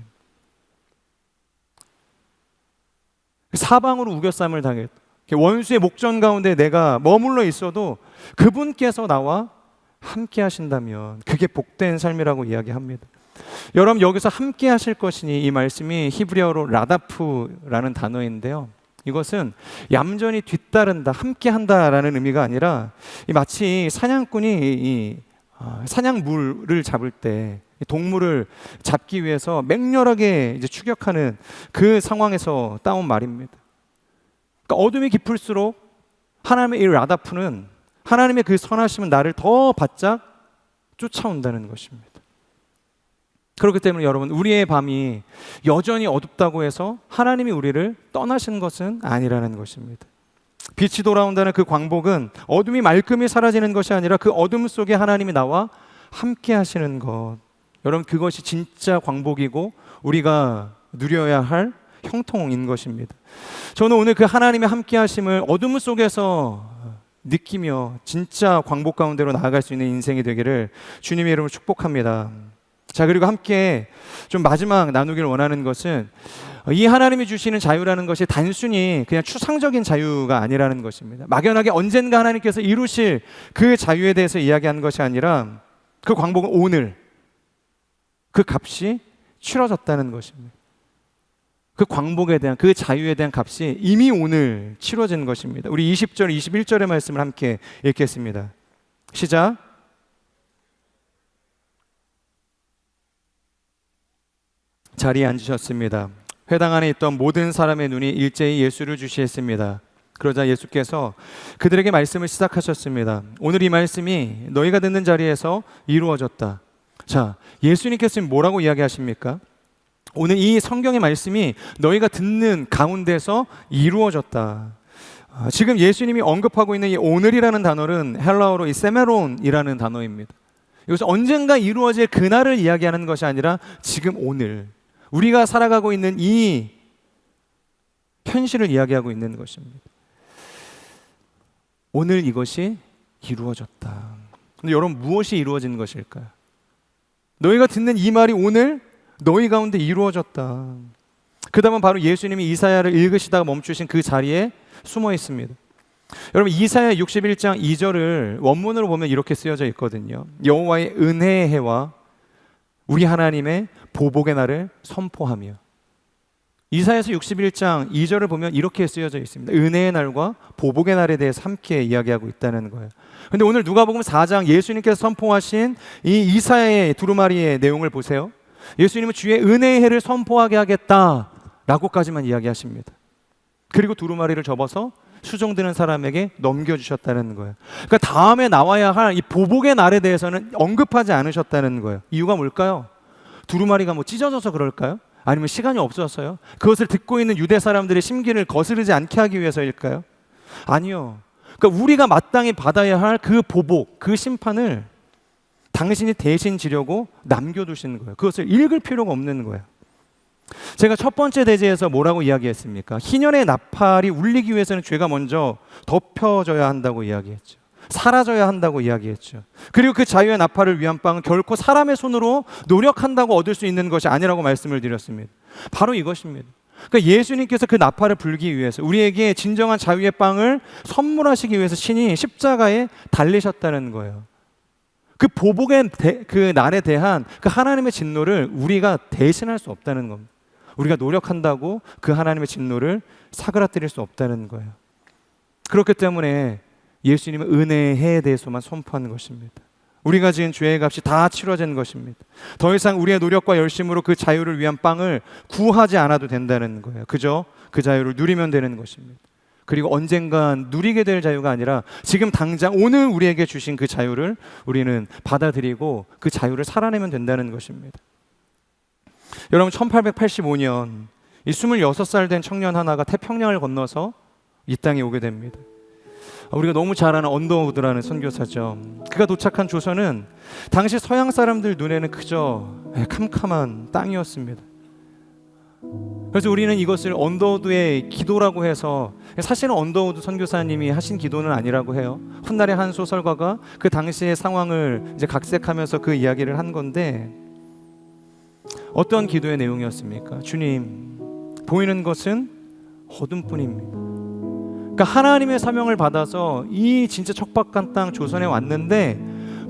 사방으로 우겨쌈을 당했다. 원수의 목전 가운데 내가 머물러 있어도 그분께서 나와 함께 하신다면 그게 복된 삶이라고 이야기합니다. 여러분, 여기서 함께 하실 것이니, 이 말씀이 히브리어로 라다프라는 단어인데요, 이것은 얌전히 뒤따른다, 함께 한다라는 의미가 아니라 마치 사냥꾼이 사냥물을 잡을 때 동물을 잡기 위해서 맹렬하게 이제 추격하는 그 상황에서 따온 말입니다. 그러니까 어둠이 깊을수록 하나님의 이 라다프는, 하나님의 그 선하심은 나를 더 바짝 쫓아온다는 것입니다. 그렇기 때문에 여러분, 우리의 밤이 여전히 어둡다고 해서 하나님이 우리를 떠나신 것은 아니라는 것입니다. 빛이 돌아온다는 그 광복은 어둠이 말끔히 사라지는 것이 아니라 그 어둠 속에 하나님이 나와 함께 하시는 것, 여러분, 그것이 진짜 광복이고 우리가 누려야 할 형통인 것입니다. 저는 오늘 그 하나님의 함께 하심을 어둠 속에서 느끼며 진짜 광복 가운데로 나아갈 수 있는 인생이 되기를 주님의 이름으로 축복합니다. 자, 그리고 함께 좀 마지막 나누기를 원하는 것은, 이 하나님이 주시는 자유라는 것이 단순히 그냥 추상적인 자유가 아니라는 것입니다. 막연하게 언젠가 하나님께서 이루실 그 자유에 대해서 이야기하는 것이 아니라, 그 광복은 오늘 그 값이 치러졌다는 것입니다. 그 광복에 대한, 그 자유에 대한 값이 이미 오늘 치러진 것입니다. 우리 20절, 21절의 말씀을 함께 읽겠습니다. 시작. 자리에 앉으셨습니다. 회당 안에 있던 모든 사람의 눈이 일제히 예수를 주시했습니다. 그러자 예수께서 그들에게 말씀을 시작하셨습니다. 오늘 이 말씀이 너희가 듣는 자리에서 이루어졌다. 자, 예수님께서 뭐라고 이야기하십니까? 오늘 이 성경의 말씀이 너희가 듣는 가운데서 이루어졌다. 지금 예수님이 언급하고 있는 이 오늘이라는 단어는 헬라어로 이 세메론이라는 단어입니다. 이것은 언젠가 이루어질 그날을 이야기하는 것이 아니라 지금 오늘 우리가 살아가고 있는 이 현실을 이야기하고 있는 것입니다. 오늘 이것이 이루어졌다. 근데 여러분, 무엇이 이루어진 것일까요? 너희가 듣는 이 말이 오늘 너희 가운데 이루어졌다. 그 다음은 바로 예수님이 이사야를 읽으시다가 멈추신 그 자리에 숨어 있습니다. 여러분, 이사야 61장 2절을 원문으로 보면 이렇게 쓰여져 있거든요. 여호와의 은혜의 해와 우리 하나님의 보복의 날을 선포하며. 이사야서 61장 2절을 보면 이렇게 쓰여져 있습니다. 은혜의 날과 보복의 날에 대해서 함께 이야기하고 있다는 거예요. 그런데 오늘 누가복음 4장 예수님께서 선포하신 이 이사야의 두루마리의 내용을 보세요. 예수님은 주의 은혜의 해를 선포하게 하겠다라고까지만 이야기하십니다. 그리고 두루마리를 접어서 수종드는 사람에게 넘겨주셨다는 거예요. 그러니까 다음에 나와야 할 이 보복의 날에 대해서는 언급하지 않으셨다는 거예요. 이유가 뭘까요? 두루마리가 뭐 찢어져서 그럴까요? 아니면 시간이 없어서요? 그것을 듣고 있는 유대 사람들의 심기를 거스르지 않게 하기 위해서일까요? 아니요. 그러니까 우리가 마땅히 받아야 할 그 보복, 그 심판을 당신이 대신 지려고 남겨두신 거예요. 그것을 읽을 필요가 없는 거예요. 제가 첫 번째 대제에서 뭐라고 이야기했습니까? 희년의 나팔이 울리기 위해서는 죄가 먼저 덮여져야 한다고 이야기했죠. 사라져야 한다고 이야기했죠. 그리고 그 자유의 나팔을 위한 빵은 결코 사람의 손으로 노력한다고 얻을 수 있는 것이 아니라고 말씀을 드렸습니다. 바로 이것입니다. 그러니까 예수님께서 그 나팔을 불기 위해서, 우리에게 진정한 자유의 빵을 선물하시기 위해서 친히 십자가에 달리셨다는 거예요. 그 보복의 그 날에 대한 그 하나님의 진노를 우리가 대신할 수 없다는 겁니다. 우리가 노력한다고 그 하나님의 진노를 사그라뜨릴 수 없다는 거예요. 그렇기 때문에 예수님은 은혜의 해에 대해서만 선포하는 것입니다. 우리가 지은 죄의 값이 다 치러진 것입니다. 더 이상 우리의 노력과 열심으로 그 자유를 위한 빵을 구하지 않아도 된다는 거예요. 그저 그 자유를 누리면 되는 것입니다. 그리고 언젠간 누리게 될 자유가 아니라 지금 당장 오늘 우리에게 주신 그 자유를 우리는 받아들이고 그 자유를 살아내면 된다는 것입니다. 여러분, 1885년 이 26살 된 청년 하나가 태평양을 건너서 이 땅에 오게 됩니다. 우리가 너무 잘 아는 언더우드라는 선교사죠. 그가 도착한 조선은 당시 서양 사람들 눈에는 그저 캄캄한 땅이었습니다. 그래서 우리는 이것을 언더우드의 기도라고 해서, 사실은 언더우드 선교사님이 하신 기도는 아니라고 해요. 훗날의 한 소설가가 그 당시의 상황을 이제 각색하면서 그 이야기를 한 건데, 어떤 기도의 내용이었습니까? 주님, 보이는 것은 어둠뿐입니다. 그러니까 하나님의 사명을 받아서 이 진짜 척박한 땅 조선에 왔는데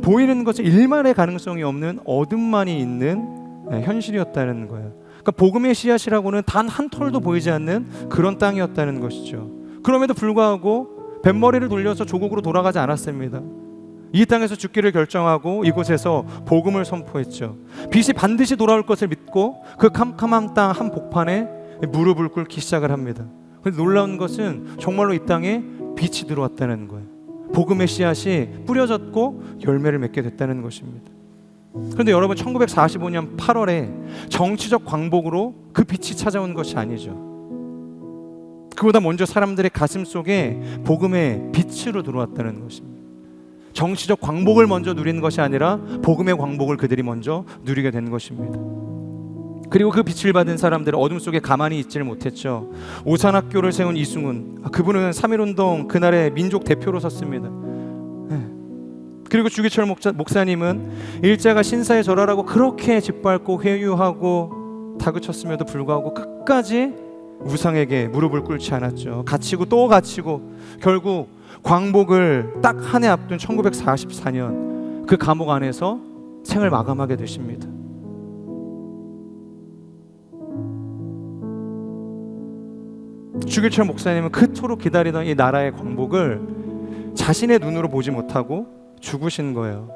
보이는 것은 일말의 가능성이 없는 어둠만이 있는 현실이었다는 거예요. 그러니까 복음의 씨앗이라고는 단 한 톨도 보이지 않는 그런 땅이었다는 것이죠. 그럼에도 불구하고 뱃머리를 돌려서 조국으로 돌아가지 않았습니다. 이 땅에서 죽기를 결정하고 이곳에서 복음을 선포했죠. 빛이 반드시 돌아올 것을 믿고 그 캄캄한 땅 한 복판에 무릎을 꿇기 시작을 합니다. 그런데 놀라운 것은 정말로 이 땅에 빛이 들어왔다는 거예요. 복음의 씨앗이 뿌려졌고 열매를 맺게 됐다는 것입니다. 그런데 여러분, 1945년 8월에 정치적 광복으로 그 빛이 찾아온 것이 아니죠. 그보다 먼저 사람들의 가슴 속에 복음의 빛으로 들어왔다는 것입니다. 정치적 광복을 먼저 누리는 것이 아니라 복음의 광복을 그들이 먼저 누리게 된 것입니다. 그리고 그 빛을 받은 사람들은 어둠 속에 가만히 있지를 못했죠. 오산학교를 세운 이승훈, 그분은 3.1운동 그날의 민족 대표로 섰습니다. 그리고 주기철 목사님은 일제가 신사에 절하라고 그렇게 짓밟고 회유하고 다그쳤음에도 불구하고 끝까지 우상에게 무릎을 꿇지 않았죠. 갇히고 또 갇히고 결국 광복을 딱 한 해 앞둔 1944년 그 감옥 안에서 생을 마감하게 되십니다. 주기철 목사님은 그토록 기다리던 이 나라의 광복을 자신의 눈으로 보지 못하고 죽으신 거예요.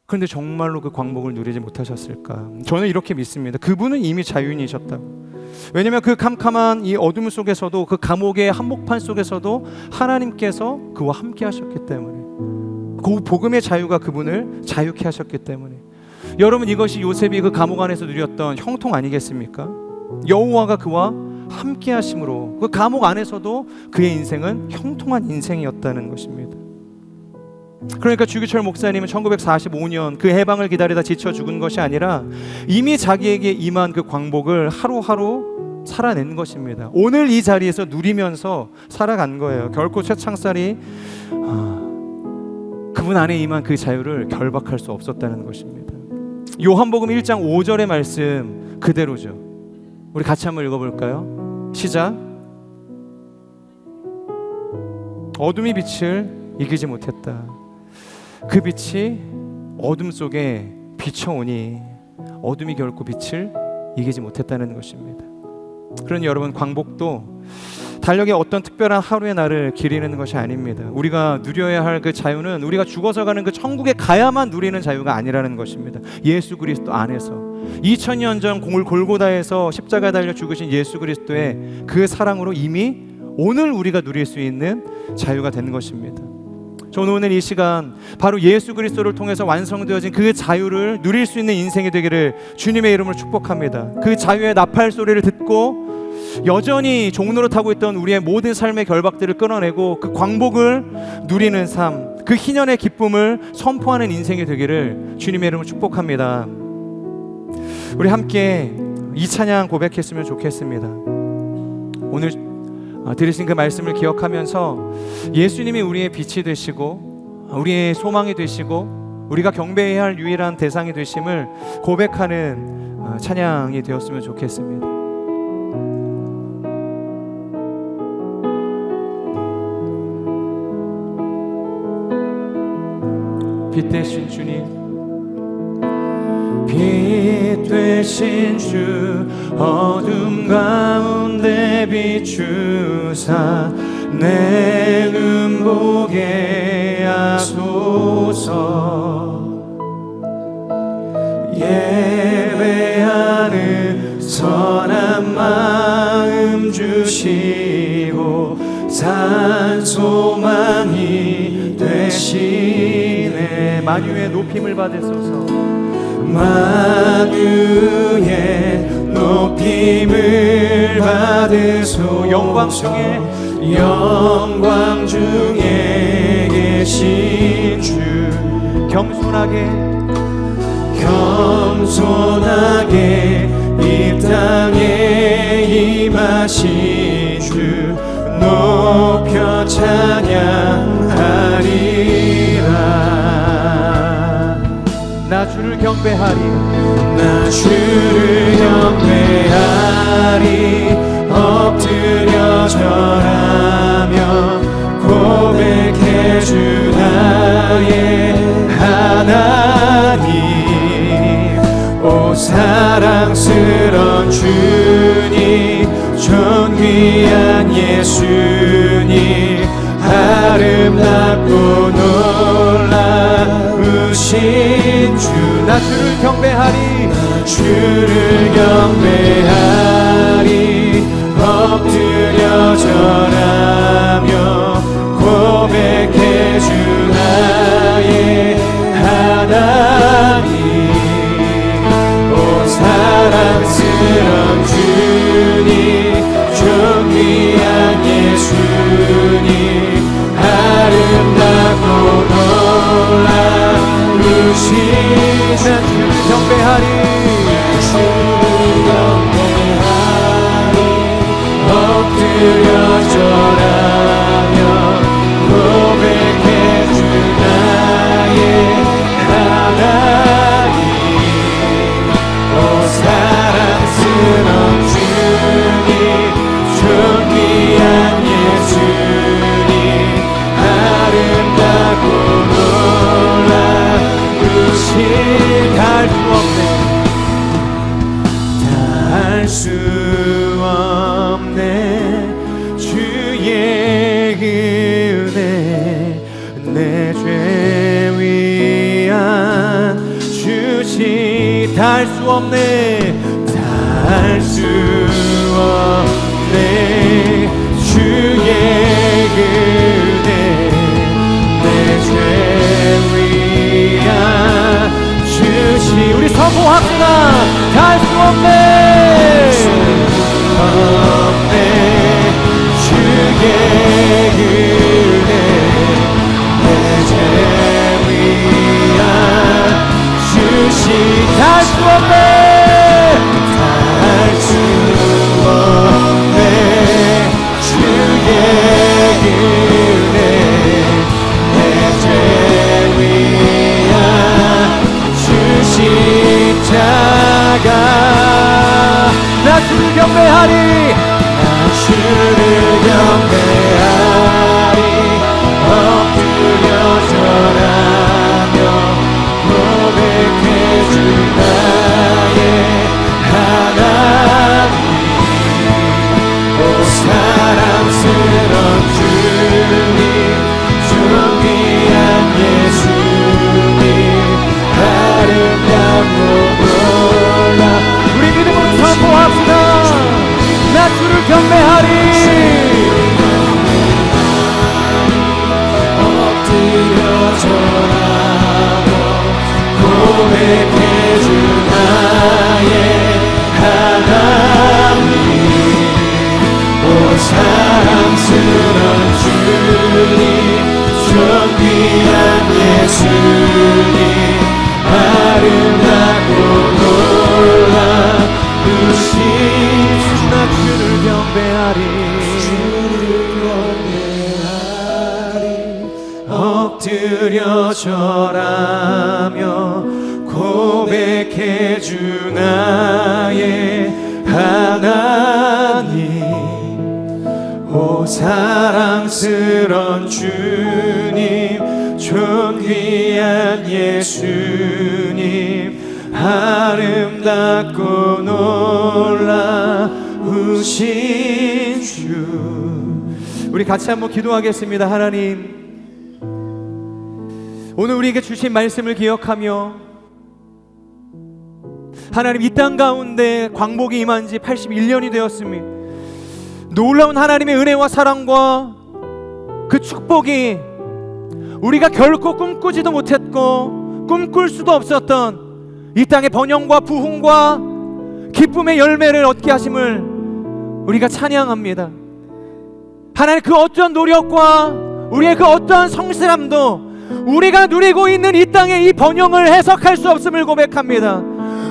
그런데 정말로 그 광복을 누리지 못하셨을까? 저는 이렇게 믿습니다. 그분은 이미 자유인이셨다고. 왜냐하면 그 캄캄한 이 어둠 속에서도, 그 감옥의 한복판 속에서도 하나님께서 그와 함께 하셨기 때문에, 그 복음의 자유가 그분을 자유케 하셨기 때문에. 여러분, 이것이 요셉이 그 감옥 안에서 누렸던 형통 아니겠습니까? 여호와가 그와 함께 하심으로 그 감옥 안에서도 그의 인생은 형통한 인생이었다는 것입니다. 그러니까 주기철 목사님은 1945년 그 해방을 기다리다 지쳐 죽은 것이 아니라 이미 자기에게 임한 그 광복을 하루하루 살아낸 것입니다. 오늘 이 자리에서 누리면서 살아간 거예요. 결코 쇠창살이 그분 안에 임한 그 자유를 결박할 수 없었다는 것입니다. 요한복음 1장 5절의 말씀 그대로죠. 우리 같이 한번 읽어볼까요? 시작. 어둠이 빛을 이기지 못했다. 그 빛이 어둠 속에 비춰오니 어둠이 결코 빛을 이기지 못했다는 것입니다. 그러니 여러분, 광복도 달력의 어떤 특별한 하루의 날을 기리는 것이 아닙니다. 우리가 누려야 할 그 자유는 우리가 죽어서 가는 그 천국에 가야만 누리는 자유가 아니라는 것입니다. 예수 그리스도 안에서 2000년 전 골고다에서 십자가에 달려 죽으신 예수 그리스도의 그 사랑으로 이미 오늘 우리가 누릴 수 있는 자유가 된 것입니다. 저는 오늘 이 시간 바로 예수 그리스도를 통해서 완성되어진 그 자유를 누릴 수 있는 인생이 되기를 주님의 이름으로 축복합니다. 그 자유의 나팔 소리를 듣고 여전히 종로를 타고 있던 우리의 모든 삶의 결박들을 끊어내고 그 광복을 누리는 삶, 그 희년의 기쁨을 선포하는 인생이 되기를 주님의 이름으로 축복합니다. 우리 함께 이 찬양 고백했으면 좋겠습니다. 오늘 들으신 그 말씀을 기억하면서 예수님이 우리의 빛이 되시고 우리의 소망이 되시고 우리가 경배해야 할 유일한 대상이 되심을 고백하는 찬양이 되었으면 좋겠습니다. 빛 되신 주님, 빛 되신 주, 어둠 가운데 비추사 내 눈 보게 하소서. 예배하는 선한 마음 주시고 산 소망이 되시네. 만유의 높임을 받으소서. 만유의 높임을 받으소서. 영광 중에 영광 중에 계신 주 겸손하게 이 땅에 임하신 주 높여 찬양하리라. 나 주를 경배하리 엎드려 절하며 고백해 주 나의 하나님. 오 사랑스런 주님 존귀한 예수님 아름답고 놀라우신 주. 나 주를 경배하리 엎드려 절하며 고백해 주 나의 하나님. 오 사랑스런 주님 존귀한 예수님 아름답고 놀라우신. 나 주를 경배하리 엎드려 절하며 고백해 주 나의 하나님. 오 사랑스런 주님 존귀한 예수님 아름답고 놀라우신. 다 할 수 없네 주의 은혜 내 죄 위한 주시. 다 할 수 없네 주의 은혜 내 죄 위한 주시. 우리 성공합시다. 다 할 수 없네 주의 은혜 내 죄 위한 주시. 다 할 수 없네 주의 은혜 내 죄 위한 주시. 십자가 나 주를 경배하리 엎드려 절하며 고백해 주 나의 하나님. 오 사랑스런 주님 존귀한 예수님 아름답고 놀라. 우리 믿음으로 선포합시다. 나 주를 경배하리 엎드려 절하며 고백해 주 나의 하나님. 오 사랑스런 주님 존귀한 예수님 아름답고 놀라우신. 나 주를 경배하리 엎드려 절하며 고백해 주 나의 하나님. 오 사랑스런 주님 존귀한 예수님 아름답고 놀라우신 주. 우리 같이 한번 기도하겠습니다. 하나님, 오늘 우리에게 주신 말씀을 기억하며 하나님 이 땅 가운데 광복이 임한 지 81년이 되었습니다. 놀라운 하나님의 은혜와 사랑과 그 축복이 우리가 결코 꿈꾸지도 못했고 꿈꿀 수도 없었던 이 땅의 번영과 부흥과 기쁨의 열매를 얻게 하심을 우리가 찬양합니다. 하나님, 그 어떤 노력과 우리의 그 어떠한 성실함도 우리가 누리고 있는 이 땅의 이 번영을 해석할 수 없음을 고백합니다.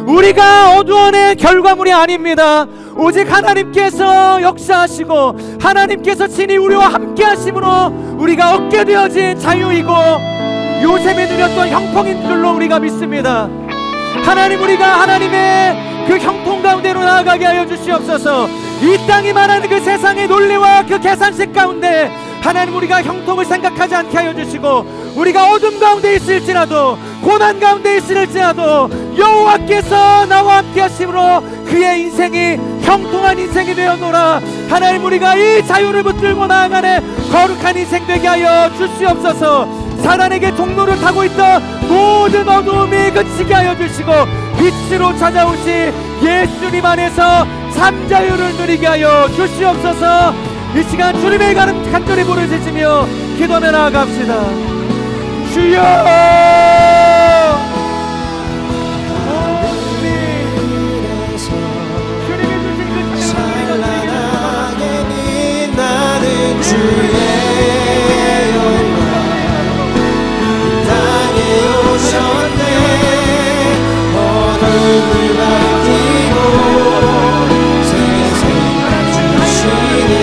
우리가 얻어낸 결과물이 아닙니다. 오직 하나님께서 역사하시고 하나님께서 친히 우리와 함께 하심으로 우리가 얻게 되어진 자유이고 요셉이 누렸던 형통인 줄로 우리가 믿습니다. 하나님, 우리가 하나님의 그 형통 가운데로 나아가게 하여 주시옵소서. 이 땅이 말하는 그 세상의 논리와 그 계산식 가운데 하나님, 우리가 형통을 생각하지 않게 하여 주시고, 우리가 어둠 가운데 있을지라도 고난 가운데 있을지라도 여호와께서 나와 함께 하심으로 그의 인생이 형통한 인생이 되었노라. 하나님, 우리가 이 자유를 붙들고 나아가는 거룩한 인생 되게 하여 주시옵소서. 사단에게 종로를 타고 있던 모든 어두움이 그치게 하여 주시고 빛으로 찾아오시 예수님 안에서 참자유를 누리게 하여 주시옵소서. 이 시간 주님의 이름 간절히 부르짖으며 기도하며 나아갑시다. 주여, 찬란하게 빛나는 주의 영광 땅에 오셨네. 어둠을 밝히고 세상 주시네.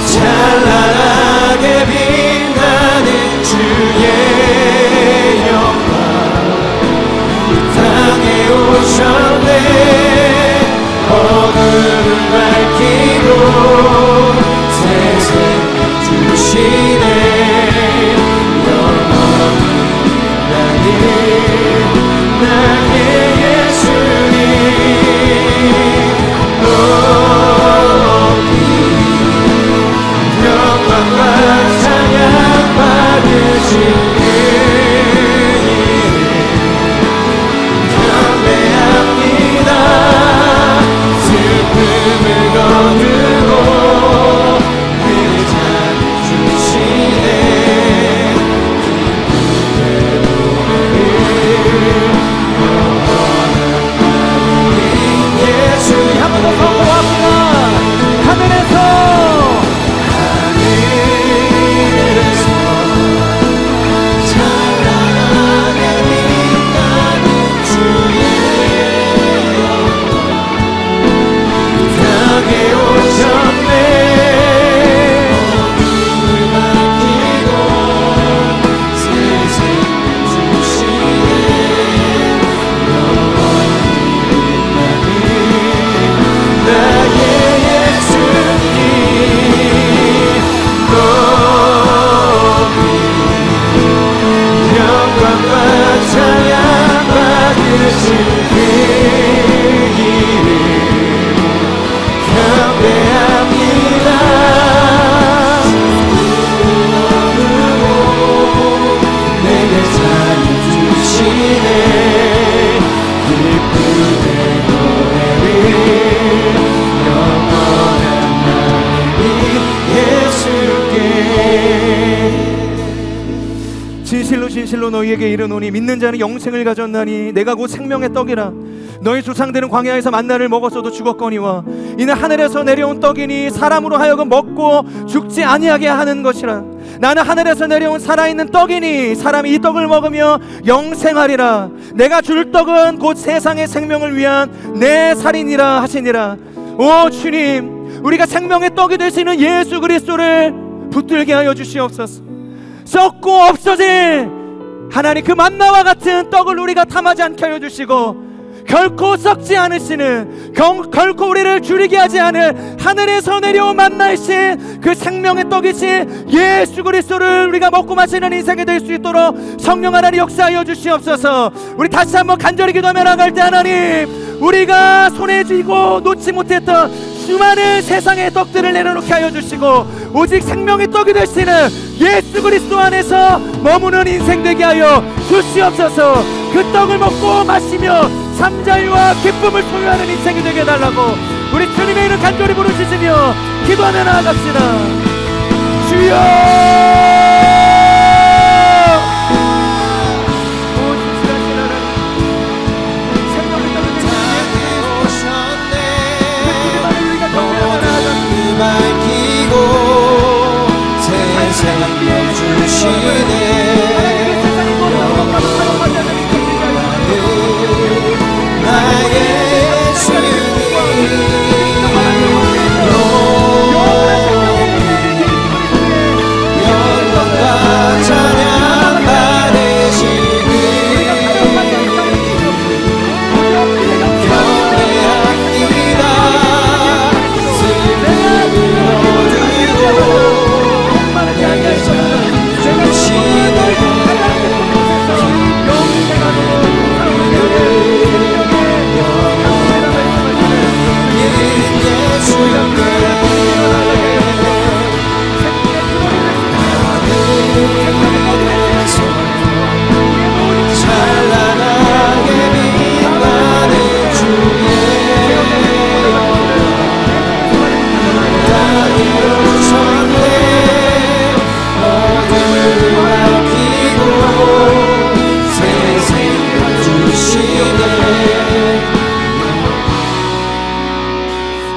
찬란하게 빛나는 주의 영광 이 땅에 오셨네. 어둠을 밝히고 새 생명 주시네. 영원히 빛나는 나의 예수님. 높이 영광 진실로 진실로 너희에게 이르노니 믿는 자는 영생을 가졌나니 내가 곧 생명의 떡이라. 너희 조상들은 광야에서 만나를 먹었어도 죽었거니와 이는 하늘에서 내려온 떡이니 사람으로 하여금 먹고 죽지 아니하게 하는 것이라. 나는 하늘에서 내려온 살아있는 떡이니 사람이 이 떡을 먹으며 영생하리라. 내가 줄 떡은 곧 세상의 생명을 위한 내 살이니라 하시니라. 오 주님, 우리가 생명의 떡이 되시는 예수 그리스도를 붙들게 하여 주시옵소서. 썩고 없어질 하나님 그 만나와 같은 떡을 우리가 탐하지 않게 하여 주시고, 결코 썩지 않으시는, 결코 우리를 줄이게 하지 않은 하늘에서 내려온 만나이신 그 생명의 떡이신 예수 그리스도를 우리가 먹고 마시는 인생이 될 수 있도록 성령 하나님 역사하여 주시옵소서. 우리 다시 한번 간절히 기도하며 나갈 때 하나님, 우리가 손에 쥐고 놓지 못했던 수많은 세상의 떡들을 내려놓게 하여 주시고 오직 생명의 떡이 되시는 예수 그리스도 안에서 머무는 인생 되게 하여 주시옵소서. 그 떡을 먹고 마시며 삼자유와 기쁨을 소유하는 인생이 되게 해달라고 우리 주님의 이름 간절히 부르짖으며 기도하며 나아갑시다. 주여, 생명 주시네. 나의 예수님, 영광과 찬양 받으시니 경배합니다. 슬픔을 어두고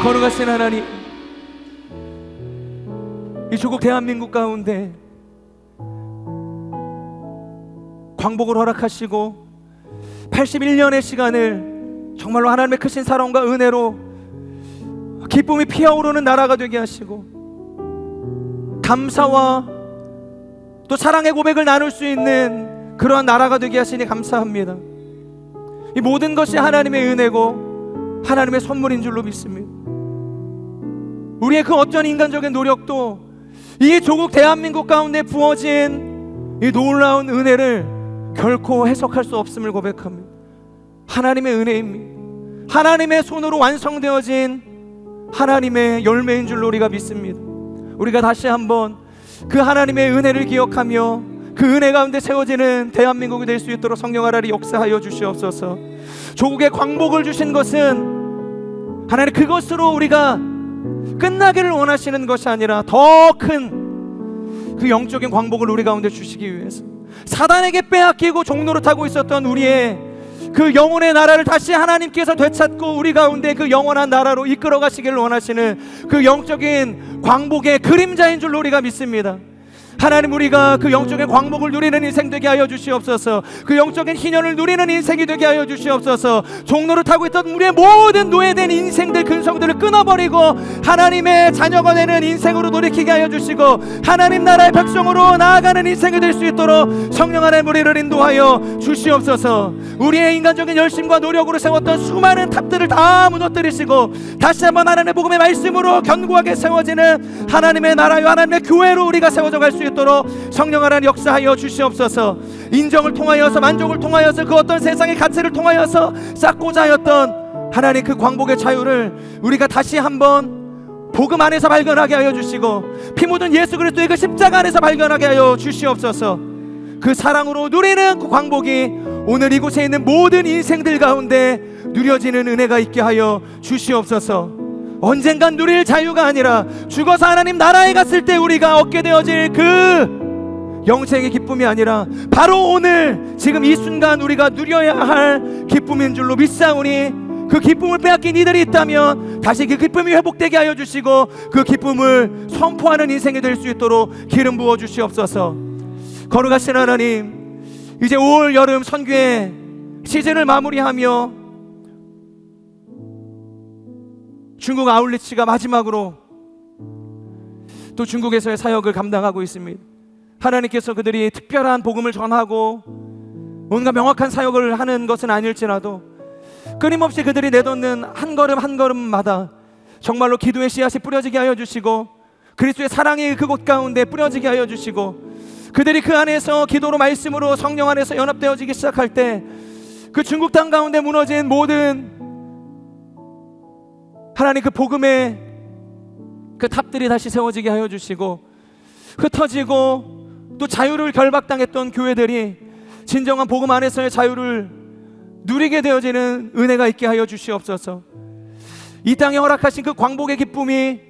거룩하신 하나님, 이 조국 대한민국 가운데 광복을 허락하시고 81년의 시간을 정말로 하나님의 크신 사랑과 은혜로 기쁨이 피어오르는 나라가 되게 하시고 감사와 또 사랑의 고백을 나눌 수 있는 그러한 나라가 되게 하시니 감사합니다. 이 모든 것이 하나님의 은혜고 하나님의 선물인 줄로 믿습니다. 우리의 그 어떤 인간적인 노력도 이 조국 대한민국 가운데 부어진 이 놀라운 은혜를 결코 해석할 수 없음을 고백합니다. 하나님의 은혜입니다. 하나님의 손으로 완성되어진 하나님의 열매인 줄로 우리가 믿습니다. 우리가 다시 한번 그 하나님의 은혜를 기억하며 그 은혜 가운데 세워지는 대한민국이 될 수 있도록 성령 하나님 역사하여 주시옵소서. 조국에 광복을 주신 것은 하나님 그것으로 우리가 끝나기를 원하시는 것이 아니라 더 큰 그 영적인 광복을 우리 가운데 주시기 위해서 사단에게 빼앗기고 종노릇하고 있었던 우리의 그 영혼의 나라를 다시 하나님께서 되찾고 우리 가운데 그 영원한 나라로 이끌어 가시기를 원하시는 그 영적인 광복의 그림자인 줄로 우리가 믿습니다. 하나님, 우리가 그 영적인 광복을 누리는 인생 되게 하여 주시옵소서. 그 영적인 희년을 누리는 인생이 되게 하여 주시옵소서. 종노릇하고 있던 우리의 모든 노예된 인생들, 근성들을 끊어버리고 하나님의 자녀가 되는 인생으로 돌이키게 하여 주시고 하나님 나라의 백성으로 나아가는 인생이 될 수 있도록 성령 하나님 우리를 인도하여 주시옵소서. 우리의 인간적인 열심과 노력으로 세웠던 수많은 탑들을 다 무너뜨리시고 다시 한번 하나님의 복음의 말씀으로 견고하게 세워지는 하나님의 나라와 하나님의 교회로 우리가 세워져 갈 수 있도록 성령 하나님 역사하여 주시옵소서. 인정을 통하여서, 만족을 통하여서, 그 어떤 세상의 가치를 통하여서 쌓고자 하였던 하나님 그 광복의 자유를 우리가 다시 한번 복음 안에서 발견하게 하여 주시고 피 묻은 예수 그리스도의 그 십자가 안에서 발견하게 하여 주시옵소서. 그 사랑으로 누리는 그 광복이 오늘 이곳에 있는 모든 인생들 가운데 누려지는 은혜가 있게 하여 주시옵소서. 언젠간 누릴 자유가 아니라 죽어서 하나님 나라에 갔을 때 우리가 얻게 되어질 그 영생의 기쁨이 아니라 바로 오늘 지금 이 순간 우리가 누려야 할 기쁨인 줄로 믿사오니, 그 기쁨을 빼앗긴 이들이 있다면 다시 그 기쁨이 회복되게 하여 주시고 그 기쁨을 선포하는 인생이 될 수 있도록 기름 부어 주시옵소서. 거룩하신 하나님, 이제 올 여름 선교의 시즌을 마무리하며 중국 아울리치가 마지막으로 또 중국에서의 사역을 감당하고 있습니다. 하나님께서 그들이 특별한 복음을 전하고 뭔가 명확한 사역을 하는 것은 아닐지라도 끊임없이 그들이 내놓는 한 걸음 한 걸음마다 정말로 기도의 씨앗이 뿌려지게 하여 주시고, 그리스도의 사랑이 그곳 가운데 뿌려지게 하여 주시고, 그들이 그 안에서 기도로 말씀으로 성령 안에서 연합되어지기 시작할 때 그 중국 땅 가운데 무너진 모든 하나님 그 복음의 그 탑들이 다시 세워지게 하여 주시고, 흩어지고 또 자유를 결박당했던 교회들이 진정한 복음 안에서의 자유를 누리게 되어지는 은혜가 있게 하여 주시옵소서. 이 땅에 허락하신 그 광복의 기쁨이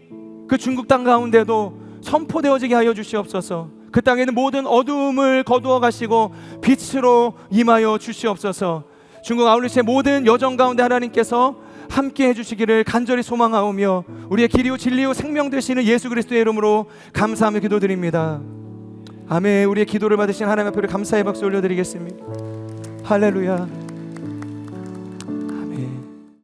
그 중국 땅 가운데도 선포되어지게 하여 주시옵소서. 그 땅에는 모든 어두움을 거두어 가시고 빛으로 임하여 주시옵소서. 중국 아울리치의 모든 여정 가운데 하나님께서 함께 해주시기를 간절히 소망하오며 우리의 길이요 진리요 생명 되시는 예수 그리스도의 이름으로 감사하며 기도드립니다. 아멘. 우리의 기도를 받으신 하나님 앞에 감사의 박수 올려드리겠습니다. 할렐루야.